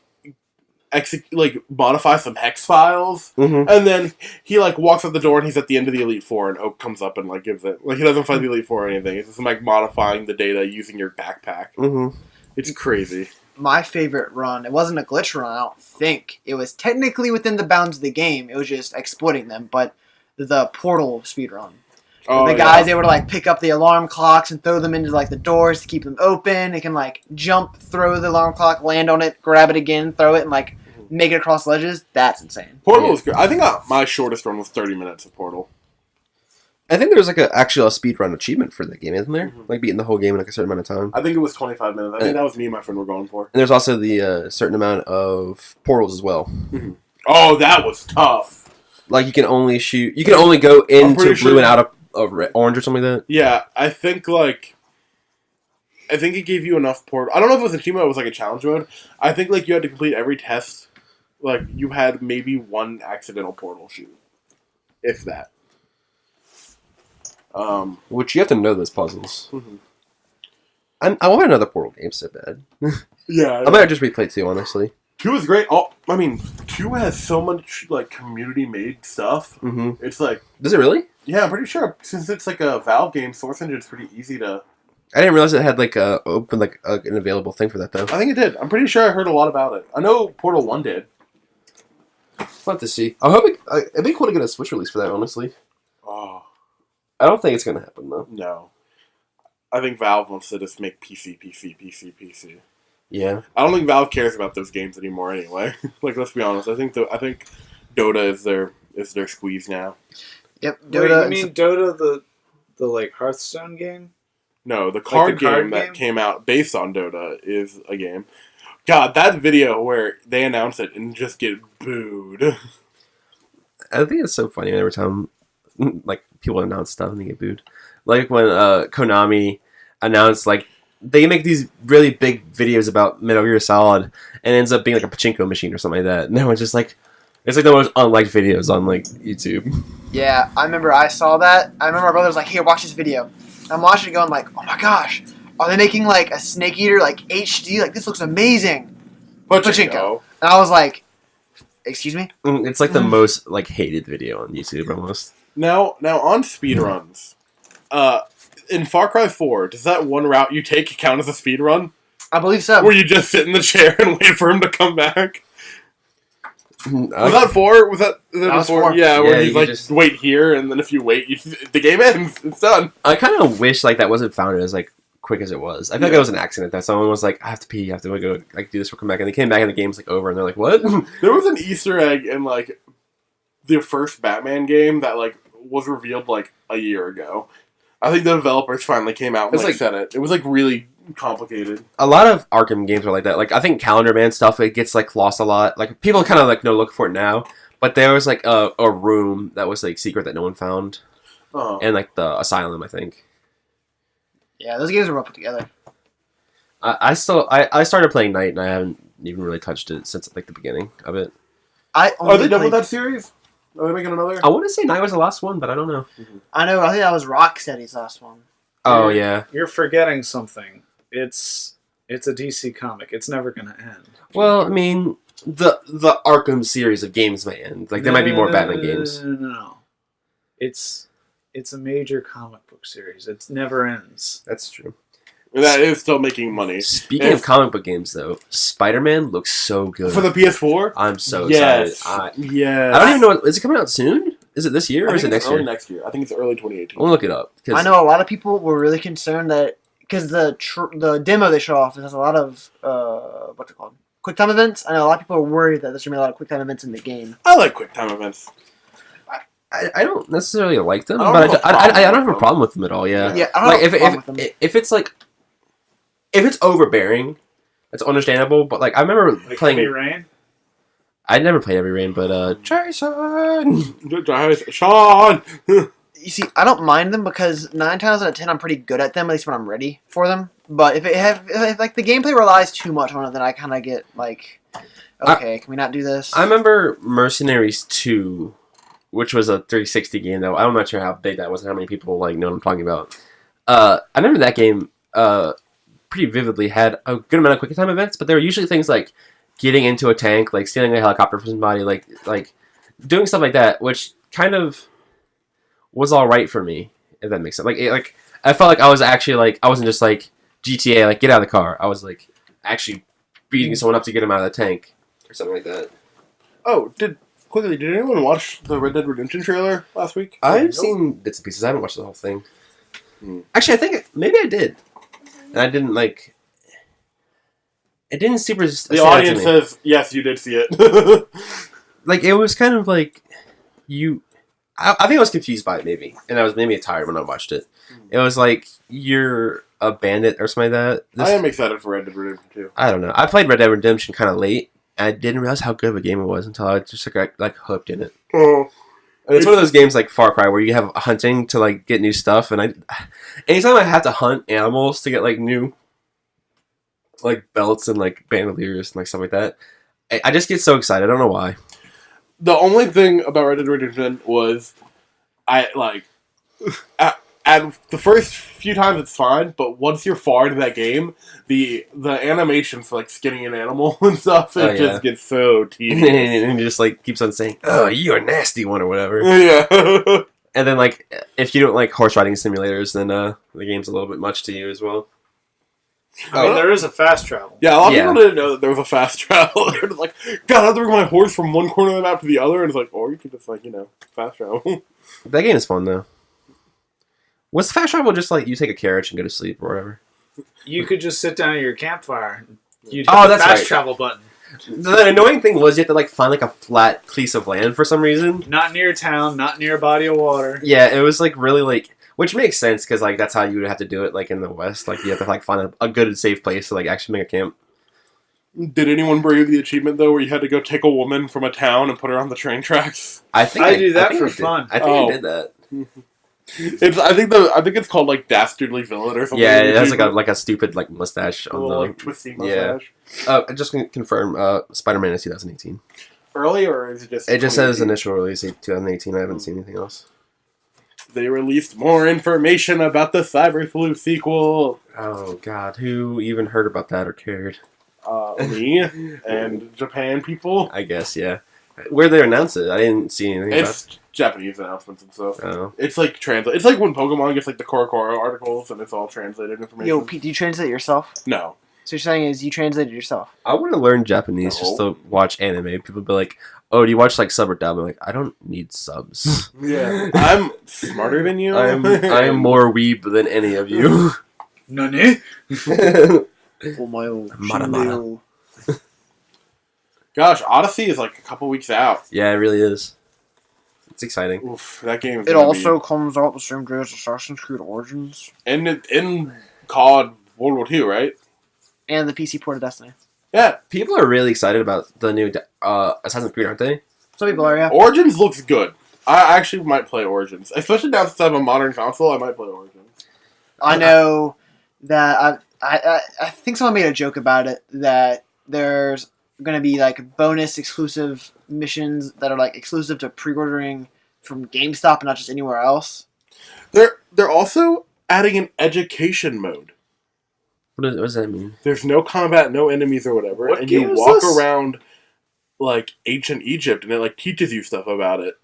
modify some hex files, Mm-hmm. and then he walks out the door and he's at the end of the Elite Four, and Oak comes up and gives it he doesn't find the Elite Four or anything. It's just modifying the data using your backpack. Mm-hmm. It's crazy. My favorite run, it wasn't a glitch run, I don't think. It was technically within the bounds of the game. It was just exploiting them, but the Portal speedrun. Oh, The guy's able to pick up the alarm clocks and throw them into the doors to keep them open. They can jump, throw the alarm clock, land on it, grab it again, throw it, and make it across ledges. That's insane. Portal is good. I think my shortest run was 30 minutes of Portal. I think there's actually a speedrun achievement for the game, isn't there? Mm-hmm. Beating the whole game in a certain amount of time. I think it was 25 minutes. I think that was me and my friend were going for. And there's also the certain amount of portals as well. Mm-hmm. Oh, that was tough. You can only shoot. You can only go into blue sure and out of orange or something like that. Yeah, I think it gave you enough portal. I don't know if it was a achievement or it was a challenge mode. I think you had to complete every test. You had maybe one accidental portal shoot, if that. Which you have to know those puzzles. Mm-hmm. I want another Portal game so bad. Yeah, I might just replay 2, honestly. 2 is great. Oh, I mean, 2 has so much community made stuff. Mm-hmm. It's Does it really? yeah, I'm pretty sure since it's a Valve game, Source Engine's pretty easy to. I didn't realize it had a open an available thing for that though. I think it did. I'm pretty sure I heard a lot about it. I know Portal 1 did. I'll have to see. I hope it'd be cool to get a Switch release for that. Honestly, Oh I don't think it's gonna happen though. no, I think Valve wants to just make PC. Yeah. I don't think Valve cares about those games anymore. Anyway, let's be honest. I think Dota is their squeeze now. Yep. Wait, Dota. you mean Dota, the Hearthstone game? No, the card card game that game? came out based on Dota is a game. God, that video where they announce it and just get booed. I think it's so funny every time people announce stuff and they get booed. When Konami announced they make these really big videos about Metal Gear Solid and it ends up being a pachinko machine or something like that. And everyone's just it's the most unliked videos on YouTube. Yeah, I remember I saw that. I remember my brother was like, "Here, watch this video." I'm watching it going oh my gosh, are they making a Snake Eater HD? This looks amazing. Pachinko. And I was like, excuse me? It's the most hated video on YouTube almost. Now on speedruns, in Far Cry 4, does that one route you take count as a speedrun? I believe so. Where you just sit in the chair and wait for him to come back? Was that 4? Was that was 4? 4. Yeah, where you you just wait here, and then if you wait, the game ends. It's done. I kind of wish that wasn't founded as quick as it was. I feel like it was an accident that someone was I have to pee, I have to go do this, we'll come back, and they came back and the game's over, and they're like, what? There was an Easter egg in the first Batman game that was revealed a year ago. I think the developers finally came out and said it. It was really complicated. A lot of Arkham games are like that. I think Calendar Man stuff, it gets lost a lot. People kind of look for it now, but there was a room that was secret that no one found, and the asylum, I think. Yeah, those games are well put together. I started playing Night, and I haven't even really touched it since the beginning of it. Are they done with that series? Are they making another? I want to say Night was the last one, but I don't know. I know. I think that was Rocksteady's last one. Oh yeah. You're forgetting something. It's a DC comic. It's never gonna end. Well, I mean, the Arkham series of games may end. There might be more Batman games. No. It's a major comic book series. It never ends. That's true. That is still making money. Speaking of comic book games, though, Spider-Man looks so good. For the PS4? I'm so yes. excited. Yes. I don't even know. Is it coming out soon? Is it this year or is it next year? Next year. I think it's early 2018. I'll look it up. I know a lot of people were really concerned that because the demo they show off has a lot of what's it called? QuickTime events. I know a lot of people are worried that there's gonna be a lot of QuickTime events in the game. I like QuickTime events. I don't necessarily like them, I don't but have I don't have a problem with them at all. Yeah. Yeah, I don't have a problem with them. If it's if it's overbearing, that's understandable. But I remember playing. Heavy Rain? I never played Heavy Rain, but Jason. Sean! You see, I don't mind them because 9 times out of 10 I'm pretty good at them, at least when I'm ready for them. But if the gameplay relies too much on it, then I kind of get okay, can we not do this? I remember Mercenaries 2 which was a 360 game though. I'm not sure how big that was and how many people like know what I'm talking about. I remember that game pretty vividly had a good amount of quick time events, but there were usually things like getting into a tank, like stealing a helicopter from somebody, like doing stuff like that, which kind of was all right for me, if that makes sense. Like I felt like I was actually like I wasn't just like GTA, like get out of the car. I was like actually beating someone up to get him out of the tank or something like that. Oh, did anyone watch the Red Dead Redemption trailer last week? I've seen bits and pieces. I haven't watched the whole thing. Actually, I think maybe I did, and I didn't like. It didn't super. The audience says yes, you did see it. Like it was kind of like you. I think I was confused by it maybe, and I was maybe tired when I watched it. It was like you're a bandit or something like that. I am excited for Red Dead Redemption 2. I don't know. I played Red Dead Redemption kind of late, and I didn't realize how good of a game it was until I just like hooked in it. Oh. And it's one of those games like Far Cry where you have hunting to like get new stuff, and anytime I have to hunt animals to get like new like belts and like bandoliers and like stuff like that, I just get so excited. I don't know why. The only thing about Red Dead Redemption was I like at the first few times it's fine, but once you're far into that game, the animation for like skinning an animal and stuff, it just gets so tedious. And it just like keeps on saying, "Oh, you're a nasty one" or whatever. Yeah. And then like if you don't like horse riding simulators, then the game's a little bit much to you as well. I mean, there is a fast travel. Yeah, a lot of people didn't know that there was a fast travel. They're just like, God, I have to bring my horse from one corner of the map to the other, and it's like, or you could just like, fast travel. That game is fun though. Was fast travel just like you take a carriage and go to sleep or whatever? You could just sit down at your campfire. You'd Oh, hit the that's fast right. travel button. The annoying thing was you have to like find like a flat piece of land for some reason. Not near town, not near a body of water. Yeah, it was like really like, which makes sense because like that's how you would have to do it like in the West. Like you have to like find a good and safe place to like actually make a camp. Did anyone brave the achievement though, where you had to go take a woman from a town and put her on the train tracks? I think I do that think for I did. fun. I think I did that. I think it's called like Dastardly Villain or something. Yeah, it has like a stupid like mustache on the like twisty mustache. Just to confirm, Spider-Man is 2018. Early or is it just? It just says 2018? initial release date 2018. I haven't seen anything else. They released more information about the Cyber Sleuth sequel. Oh God, who even heard about that or cared? Me and Japan people. I guess Where they announce it, I didn't see anything. It's Japanese announcements and stuff. Oh. It's like translate. It's like when Pokemon gets like the Core articles and it's all translated information. Yo, Pete, do you translate yourself? No. So you're saying is you translated yourself? I want to learn Japanese just to watch anime. People be like, "Oh, do you watch like sub or dub?" I'm like, I don't need subs. Yeah, I'm smarter than you. I am more weeb than any of you. Nani? Oh my old Mara. Gosh, Odyssey is like a couple weeks out. Yeah, it really is. It's exciting. Oof, that game is It gonna also comes out the same day as Assassin's Creed Origins in COD World War II, right? and the PC port of Destiny. Yeah, People are really excited about the new Assassin's Creed, aren't they? Some people are, yeah. Origins looks good. I actually might play Origins, especially now since I have a modern console. I might play Origins. I know that I think someone made a joke about it that there's going to be like bonus exclusive missions that are like exclusive to pre-ordering from GameStop and not just anywhere else. They're also adding an education mode. What does that mean? There's no combat, no enemies or whatever, What and game you is walk this? around like ancient Egypt, and it like teaches you stuff about it.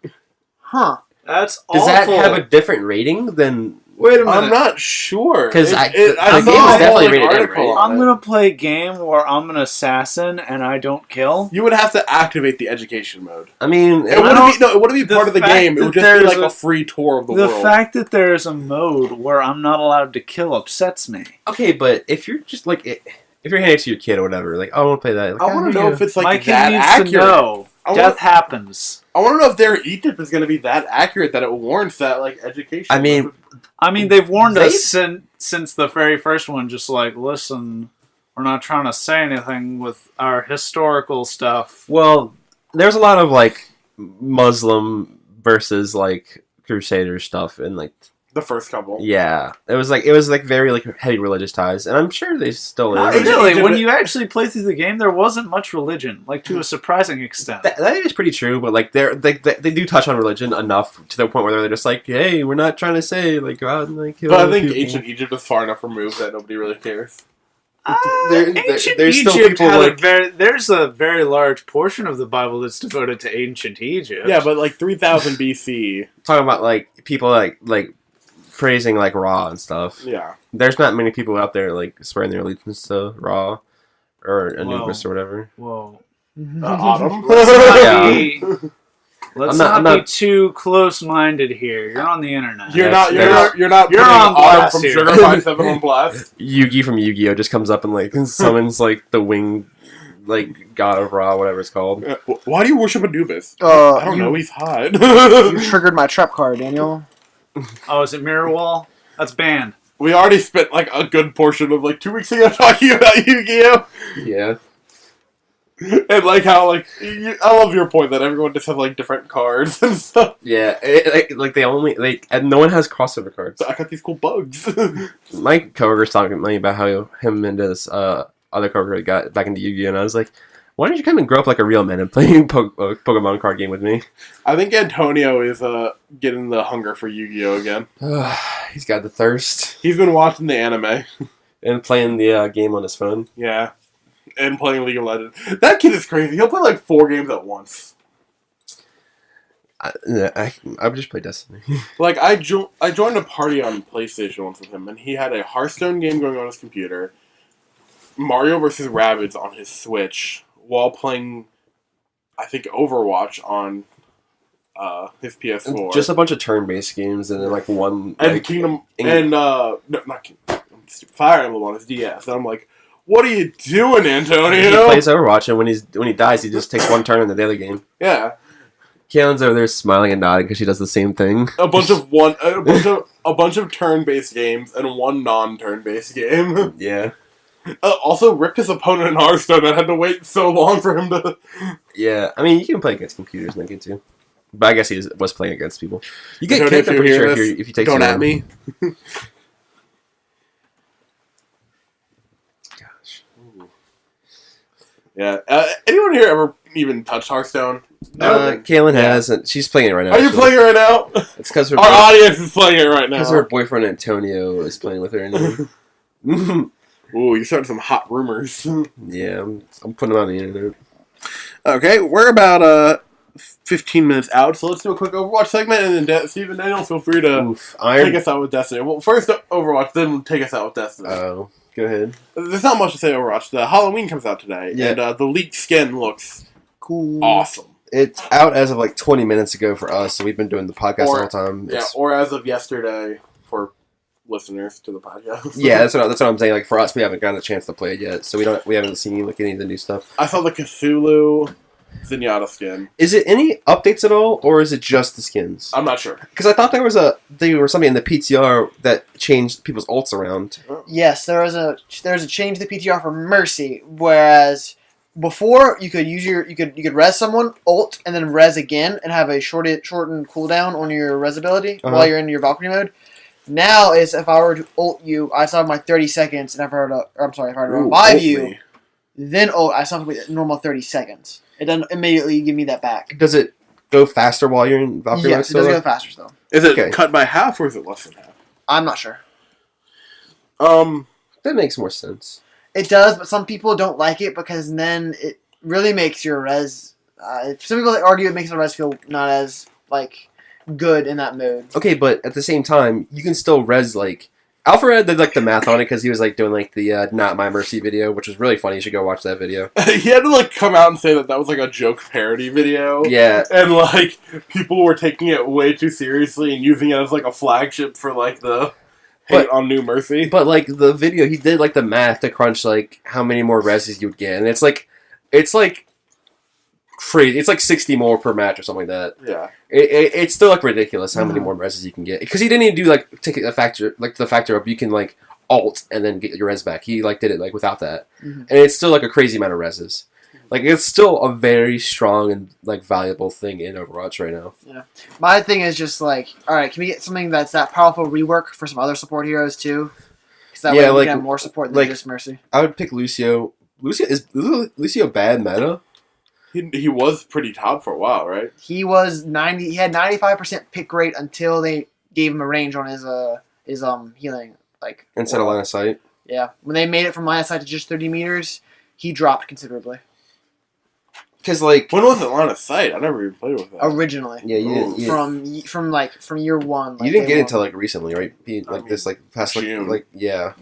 Huh. That's Does awful. that have a different rating than? Wait a minute. I'm not sure 'Cause the I game saw is a whole, definitely like, rated M, article right? on I'm it. gonna play a game where I'm an assassin and I don't kill. You would have to activate the education mode. I mean, It wouldn't be the part of the fact game. It that would just be there's like a- a free tour of the The world. fact that there's a mode where I'm not allowed to kill upsets me. okay, but if you're just like, if you're handing it to your kid or whatever, like, I want to play that. Like, I want to know if it's like My kid that needs accurate. to know. I Death want- happens. I want to know if their Egypt is going to be that accurate that it warrants that like education. I mean, mode. I mean, they've warned They- us since the very first one, just like, listen, we're not trying to say anything with our historical stuff. well, there's a lot of like Muslim versus like Crusader stuff in like The first couple. Yeah, it was like very like heavy religious ties, and I'm sure they still Not is. really. When you actually play through the game, there wasn't much religion, like to a surprising extent. That is pretty true, but like they do touch on religion enough to the point where they're just like, hey, we're not trying to say like go out and like kill. But I think people. ancient Egypt is far enough removed that nobody really cares. Ancient there's Egypt still people had like there's a very large portion of the Bible that's devoted to ancient Egypt. Yeah, but like 3000 BC. talking about like people like praising like Ra and stuff. Yeah. There's not many people out there like swearing their allegiance to Ra or Anubis or whatever. Whoa. Autumn. Let's I'm not be not- too close-minded here. You're on the internet. You're That's- not You're putting on Autumn blast from here. Sugar Pie 7 on blast. Yugi from Yu-Gi-Oh just comes up and like summons like the wing like god of Ra, whatever it's called. Why do you worship Anubis? Uh, I don't you- know, he's hot. You triggered my trap card, Daniel. Oh, is it Mirror Wall? That's banned. We already spent like a good portion of like 2 weeks ago talking about Yu-Gi-Oh! Yeah. And like how like I love your point that everyone just has like different cards and stuff. Yeah, like they only and no one has crossover cards. So I got these cool bugs. My coworker's talking to me about how him and his other coworker got back into Yu-Gi-Oh, and I was like, why don't you come and grow up like a real man and play a Pokemon card game with me? I think Antonio is getting the hunger for Yu-Gi-Oh again. He's got the thirst He's been watching the anime. and playing the game on his phone. Yeah. And playing League of Legends. That kid is crazy. He'll play like 4 games at once. I would just play Destiny. Like I joined a party on PlayStation once with him, and he had a Hearthstone game going on his computer, Mario vs. Rabbids on his Switch, while playing, I think, Overwatch on his PS4. Just a bunch of turn-based games and then like one and like, Kingdom and no, not Kingdom, Fire Emblem on his DS. And I'm like, what are you doing, Antonio? he plays Overwatch, and when he dies, he just takes one turn in the daily game. Yeah, Kaelin's over there smiling and nodding because she does the same thing. a bunch of turn-based games and one non-turn-based game. Yeah. Also, ripped his opponent in Hearthstone. I had to wait so long for him to. Yeah, I mean, you can play against computers in that game too. But I guess he was playing against people. You get Tony, kicked, I'm if you pretty hear sure, this, if you take don't too at long. me. Gosh. Yeah. Anyone here ever even touched Hearthstone? Kaelin has, and she's playing it right now. Are you actually. playing it right now? It's because her, Our audience is playing it right now. her boyfriend Antonio is playing with her. And Ooh, you're starting some hot rumors. yeah, I'm putting them on the internet. Okay, we're about 15 minutes out, so let's do a quick Overwatch segment, and then Steve and Daniel, feel free to Oof, take Iron. us out with Destiny. Well, first Overwatch, then take us out with Destiny. Oh, go ahead. There's not much to say Overwatch. The Halloween comes out today, Yeah. and the leaked skin looks Cool. awesome. It's out as of like 20 minutes ago for us, so we've been doing the podcast Or- all the time. Yeah, It's- or as of yesterday for listeners to the podcast. yeah, that's what I'm saying. Like for us, we haven't gotten a chance to play it yet, so we haven't seen like any of the new stuff. I saw the Cthulhu Zenyatta skin. Is it any updates at all, or is it just the skins? I'm not sure. Because I thought there was something in the PTR that changed people's ults around. Yes, there was a change to the PTR for Mercy, whereas before you could res someone, ult, and then res again, and have a shortened cooldown on your res ability while you're in your Valkyrie mode. Now is if I were to ult you, I still have my 30 seconds, and if I were to revive you, then ult, I still have to wait normal 30 seconds. It doesn't immediately give me that back. Does it go faster while you're in Valkyrie mode? Yes, it does go faster though. Is it Okay. cut by half or is it less than half? I'm not sure. That makes more sense. It does, but some people don't like it because then it really makes your res. Some people argue it makes the res feel not as good in that mode. Okay, but at the same time, you can still res Alfred did the math on it because he was doing the Not My Mercy video, which was really funny. You should go watch that video. He had to come out and say that was a joke parody video. Yeah, And people were taking it way too seriously and using it as a flagship for the hate on New Mercy. but the video, he did the math to crunch how many more reses you would get, and it's crazy. It's 60 more per match or something like that. Yeah. It's still ridiculous how many more reses you can get because he didn't even do take a factor the factor up. You can alt and then get your res back. He did it without that, and it's still a crazy amount of reses. Like, it's still a very strong and, like, valuable thing in Overwatch right now. My thing is just like, all right, can we get something that's that powerful rework for some other support heroes too? Because that way we can have more support than just Mercy. I would pick Lucio. Is Lucio bad meta? He was pretty top for a while, right? He was 90. He had 95% pick rate until they gave him a range on his healing, like Instead of line of sight. Yeah, when they made it from line of sight to just 30 meters, he dropped considerably. Because like when was it line of sight? I never even played with that. Originally, yeah, you didn't, from year one. you didn't get it until like recently, right? This like past June. like a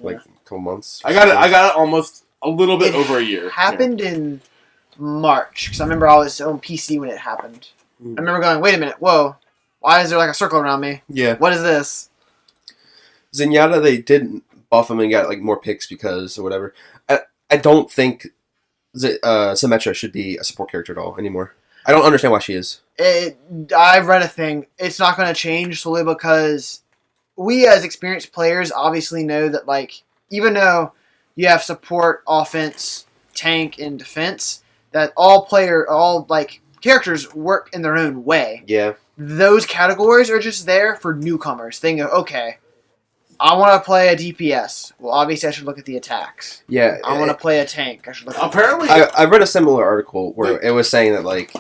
couple months. I got it almost a little bit over a year. Happened in March because I remember I was on PC when it happened. I remember going, wait a minute, whoa, why is there like a circle around me? Yeah. What is this? Zenyatta, they did buff him and got like more picks because or whatever. I don't think Symmetra should be a support character at all anymore. I don't understand why she is. I've read a thing. It's not going to change solely because we as experienced players obviously know that like even though you have support, offense, tank, and defense, that all characters work in their own way. Yeah. Those categories are just there for newcomers. Thinking, okay, I want to play a DPS. Well, obviously I should look at the attacks. Yeah. I want to play a tank. I should look at Apparently, I read a similar article where it was saying that like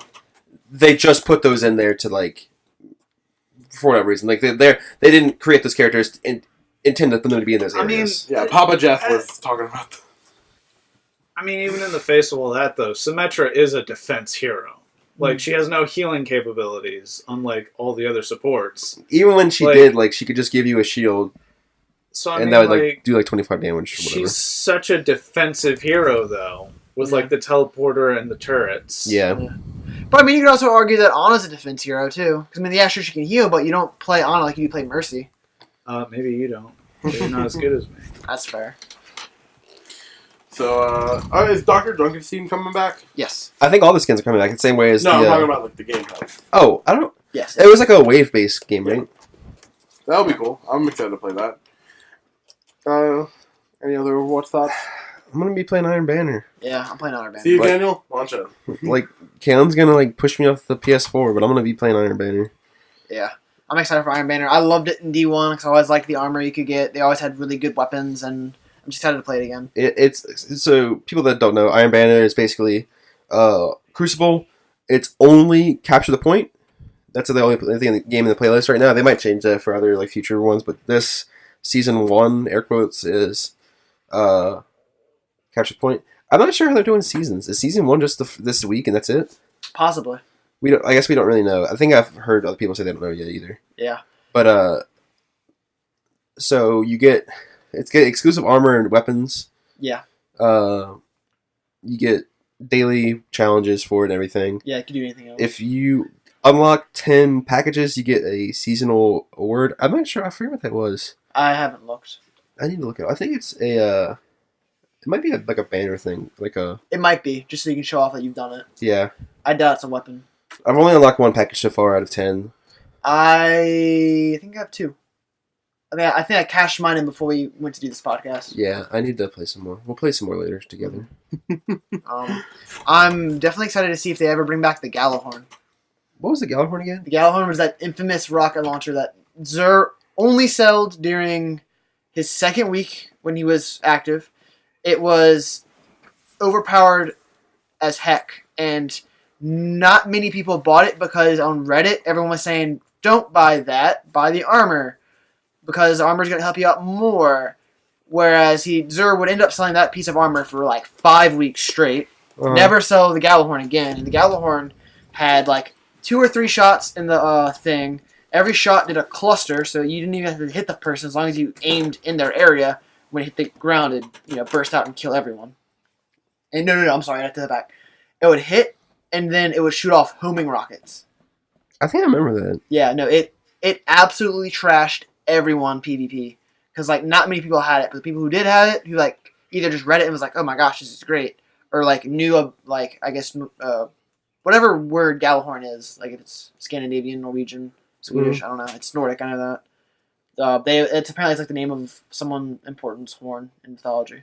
they just put those in there to like for whatever reason. Like they didn't create those characters intended for them to be in those areas. yeah, Papa Jeff was talking about that. I mean, even in the face of all that, though, Symmetra is a defense hero. Like, she has no healing capabilities, unlike all the other supports. Even when she did, like, she could just give you a shield, so that would like do like 25 damage or whatever. She's such a defensive hero, though, with like the teleporter and the turrets. Yeah. But I mean, you could also argue that Ana's a defense hero too. Because I mean, yeah, sure she can heal, but you don't play Ana like you do play Mercy. Maybe you don't. You're not as good as me. That's fair. So, is Dr. Drunkenstein coming back? Yes. I think all the skins are coming back the same way as No, I'm the. talking about like the game pass. Oh, I don't. Yes. It was like a wave-based game, right? That'll be cool. I'm excited to play that. Any other Overwatch thoughts? I'm gonna be playing Iron Banner. Yeah, I'm playing Iron Banner. See you, Like- Daniel. Launch it. Like, Kalen's gonna like push me off the PS4, but I'm gonna be playing Iron Banner. Yeah. I'm excited for Iron Banner. I loved it in D1 because I always liked the armor you could get. They always had really good weapons, and I'm just excited to play it again. It's so people that don't know, Iron Banner is basically Crucible. It's only capture the point. That's the only thing in the game in the playlist right now. They might change that for other like future ones, but this season 1 air quotes is capture the point. I'm not sure how they're doing seasons. Is season 1 just this week and that's it? Possibly. I guess we don't really know. I think I've heard other people say they don't know yet either. Yeah. But so you get exclusive armor and weapons. Yeah. You get daily challenges for it and everything. Yeah, you can do anything else. If you unlock 10 packages, you get a seasonal award. I'm not sure. I forget what that was. I haven't looked. I need to look it up. I think it's a. It might be like a banner thing, like a. It might be, just so you can show off that you've done it. Yeah. I doubt it's a weapon. I've only unlocked 1 package so far out of 10. I think I have 2. I think I cashed mine in before we went to do this podcast. Yeah, I need to play some more. We'll play some more later together. I'm definitely excited to see if they ever bring back the Gallahorn. What was the Gallahorn again? The Gallahorn was that infamous rocket launcher that Xur only sold during his second week when he was active. It was overpowered as heck, and not many people bought it because on Reddit everyone was saying, don't buy that, buy the armor, because the armor is going to help you out more. Whereas Xur would end up selling that piece of armor for like 5 weeks straight, never sell the Gallahorn again, and the Gallahorn had like 2 or 3 shots in the thing. Every shot did a cluster, so you didn't even have to hit the person as long as you aimed in their area. When it hit the ground, it'd burst out and kill everyone. And no, I'm sorry, I take that back. It would hit, and then it would shoot off homing rockets. I think I remember that. Yeah, no, it absolutely trashed everyone PvP. Because, like, not many people had it, but the people who did have it, who, like, either just read it and was like, oh my gosh, this is great, or, like, knew, I guess, whatever word Gallahorn is, like, if it's Scandinavian, Norwegian, Swedish, I don't know, it's Nordic, I know that. It's apparently like the name of someone important's horn in mythology.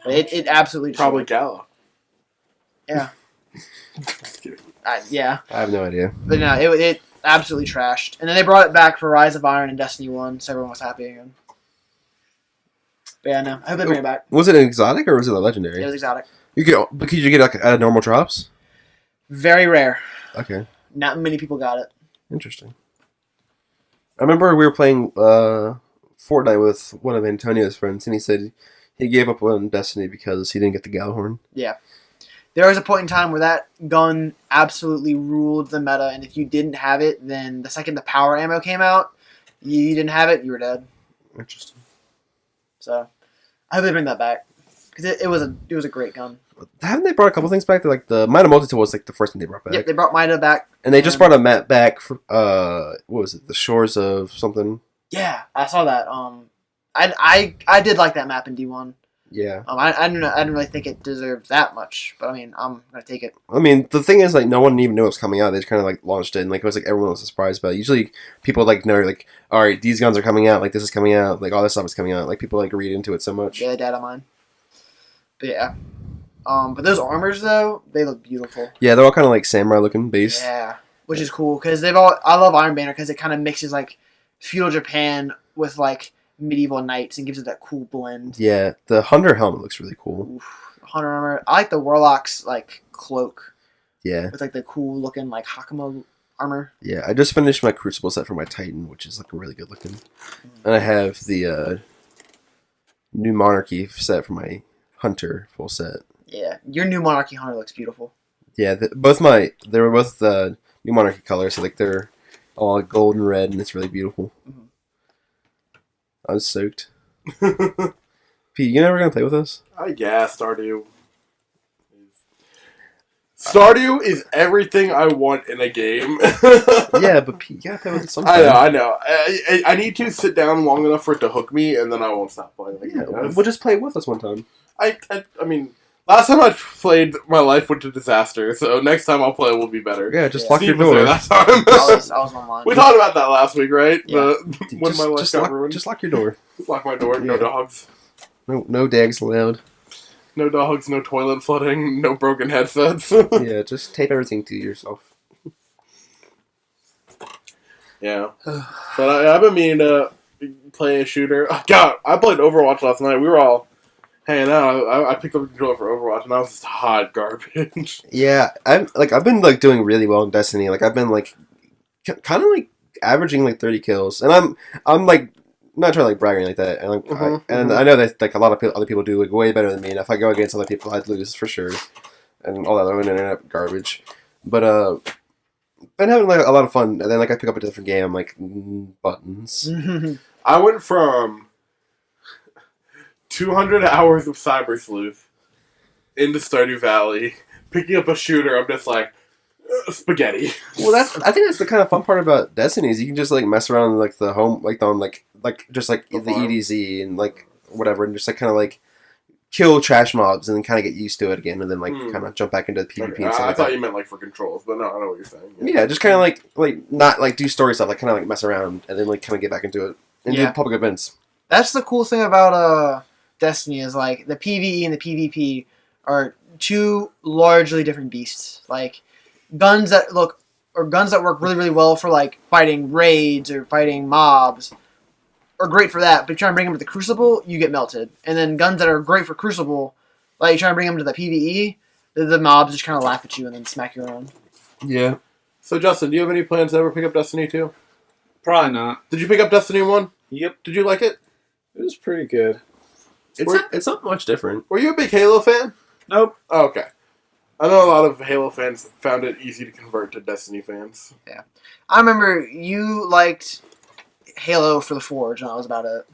But it absolutely Probably Gala. Yeah. Just kidding. Yeah, I have no idea. but no, it absolutely trashed. And then they brought it back for Rise of Iron and Destiny 1, so everyone was happy again. But yeah, no, I hope they bring it back. Was it an exotic or was it a legendary? It was exotic. Could you get like out of normal drops? Very rare. Okay, Not many people got it. interesting. I remember we were playing Fortnite with one of Antonio's friends, and he said he gave up on Destiny because he didn't get the Gallhorn. Yeah. There was a point in time where that gun absolutely ruled the meta, and if you didn't have it, then the second the power ammo came out, you didn't have it, you were dead. Interesting. So, I hope they bring that back. Because it was a great gun. Haven't they brought a couple things back? Like the Mida Multi-Tool was like the first thing they brought back. Yep, they brought Mida back. And they just brought a map back for, what was it? The Shores of something? Yeah, I saw that. I did like that map in D1. Yeah. I didn't really think it deserved that much, but I mean, I'm gonna take it. I mean, the thing is, like, no one even knew it was coming out. They just kind of, like, launched it, and, like, it was, like, everyone was surprised by it. Usually, people, like, know, like, all right, these guns are coming out, like, this is coming out, like, all this stuff is coming out. Like, people, like, read into it so much. Yeah, data mine. But yeah. But those armors, though, they look beautiful. Yeah, they're all kind of, like, samurai-looking base. Yeah, which is cool, because I love Iron Banner, because it kind of mixes, like, feudal Japan with, like, medieval knights and gives it that cool blend. Yeah, the Hunter helmet looks really cool. Oof, Hunter armor. I like the Warlock's, like, cloak. Yeah. With, like, the cool looking, like, Hakama armor. Yeah, I just finished my Crucible set for my Titan, which is, like, really good looking. And I have the New Monarchy set for my Hunter full set. Yeah, your New Monarchy Hunter looks beautiful. Yeah, they were both New Monarchy colors, so, like, they're all gold and red, and it's really beautiful. Mm-hmm. I was soaked. Pete, you never gonna play with us? Yeah, Stardew. Stardew is everything I want in a game. Yeah, but Pete, you gotta play with us sometime. I know. I need to sit down long enough for it to hook me, and then I won't stop playing. Yeah, we'll just play with us one time. I mean, last time I played, my life went to disaster. So next time I'll play will be better. Yeah, just Yeah. lock your Steve was there door. that time. I was online. We talked about that last week, right? Yeah. When my life got ruined. Just lock your door. Lock my door. No Yeah. dogs. No dags allowed. No dogs. No toilet flooding. No broken headsets. Yeah, just tape everything to yourself. Yeah. But I've been meaning to play a shooter. Oh, God, I played Overwatch last night. We were all hanging out. I picked up the controller for Overwatch, and I was just hot garbage. Yeah, I've been like doing really well in Destiny. Like I've been like kind of like averaging like 30 kills, and I'm like not trying to like brag or anything like that. And like, I know that like a lot of other people do like way better than me. And if I go against other people, I'd lose for sure, and all that other internet garbage. But been having like a lot of fun, and then like I pick up a different game. I'm like buttons. I went from 200 hours of Cyber Sleuth into Stardew Valley, picking up a shooter. I'm just like spaghetti. Well, I think that's the kind of fun part about Destiny is you can just like mess around in, like the home, like on like just like the farm. EDZ and like whatever, and just like kind of like kill trash mobs and then kind of get used to it again, and then like kind of jump back into PvP. Okay. And stuff I like thought that. you meant like for controls, but no, I know what you're saying. Yeah, just kind of like not like do story stuff, like kind of like mess around and then like kind of get back into it and do Yeah. public events. That's the cool thing about Destiny is like the PvE and the PvP are two largely different beasts. Like guns that work really really well for like fighting raids or fighting mobs are great for that. But you try and bring them to the Crucible, you get melted. And then guns that are great for Crucible, like you try and bring them to the PvE, the mobs just kind of laugh at you and then smack you around. Yeah. So Justin, do you have any plans to ever pick up Destiny 2? Probably not. Did you pick up Destiny 1? Yep. Did you like it? It was pretty good. It's not much different. Were you a big Halo fan? Nope. Oh, okay. I know a lot of Halo fans found it easy to convert to Destiny fans. I remember you liked Halo for the Forge, and that was about it.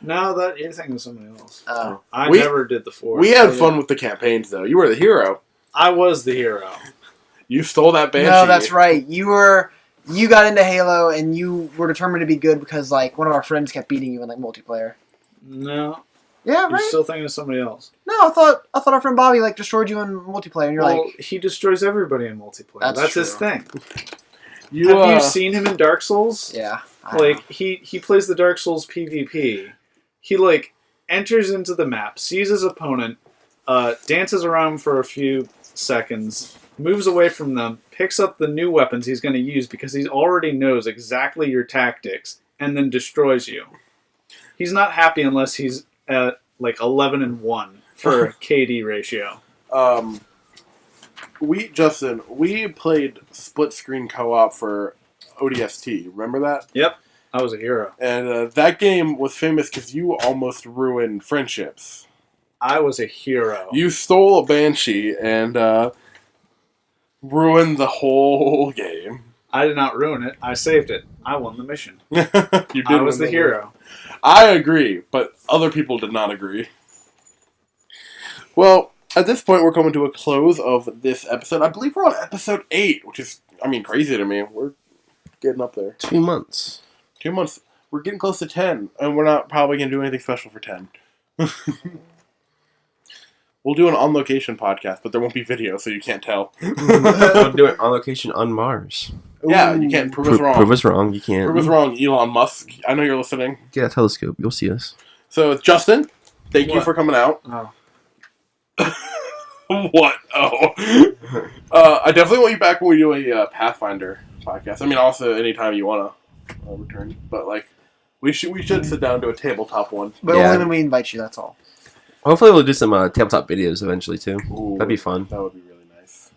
No, that you're thinking of somebody else. I We- never did the Forge. We had fun with the campaigns, though. You were the hero. I was the hero. You stole that Banshee. No, that's right. You got into Halo, and you were determined to be good because like one of our friends kept beating you in like multiplayer. No, Yeah, you're right. still thinking of somebody else. No, I thought our friend Bobby like destroyed you in multiplayer, and you're Well, like, he destroys everybody in multiplayer. That's That's his true. thing. You, Have you seen him in Dark Souls? yeah, Like he plays the Dark Souls PvP. He like enters into the map, sees his opponent, dances around for a few seconds, moves away from them, picks up the new weapons he's going to use because he already knows exactly your tactics, and then destroys you. He's not happy unless he's at like 11-1 for KD ratio. We played split screen co-op for ODST. Remember that? Yep, I was a hero. And that game was famous because you almost ruined friendships. I was a hero. You stole a Banshee and ruined the whole game. I did not ruin it. I saved it. I won the mission. You did. I was the hero. I agree, but other people did not agree. Well, at this point, we're coming to a close of this episode. I believe we're on episode 8, which is, crazy to me. We're getting up there. 2 months. 2 months. We're getting close to 10, and we're not probably going to do anything special for 10. We'll do an on-location podcast, but there won't be video, so you can't tell. We'll do it on location on Mars. Yeah, you can't prove us wrong. Prove us wrong. You can't. Prove us wrong, Elon Musk. I know you're listening. Get a telescope. You'll see us. So, Justin, thank you What? for coming out. Oh. What? Oh. I definitely want you back when we do a Pathfinder podcast. Also anytime you want to return. But, we should sit down and do a tabletop one. But Yeah. only when we invite you, that's all. Hopefully we'll do some tabletop videos eventually too. Ooh, That'd be fun. That would be really nice.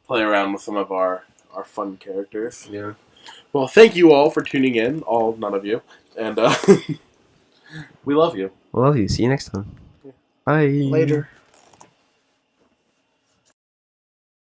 Play around with some of our fun characters. Yeah. Well, thank you all for tuning in. None of you. And we love you. Well, love you. See you next time. Bye. Later.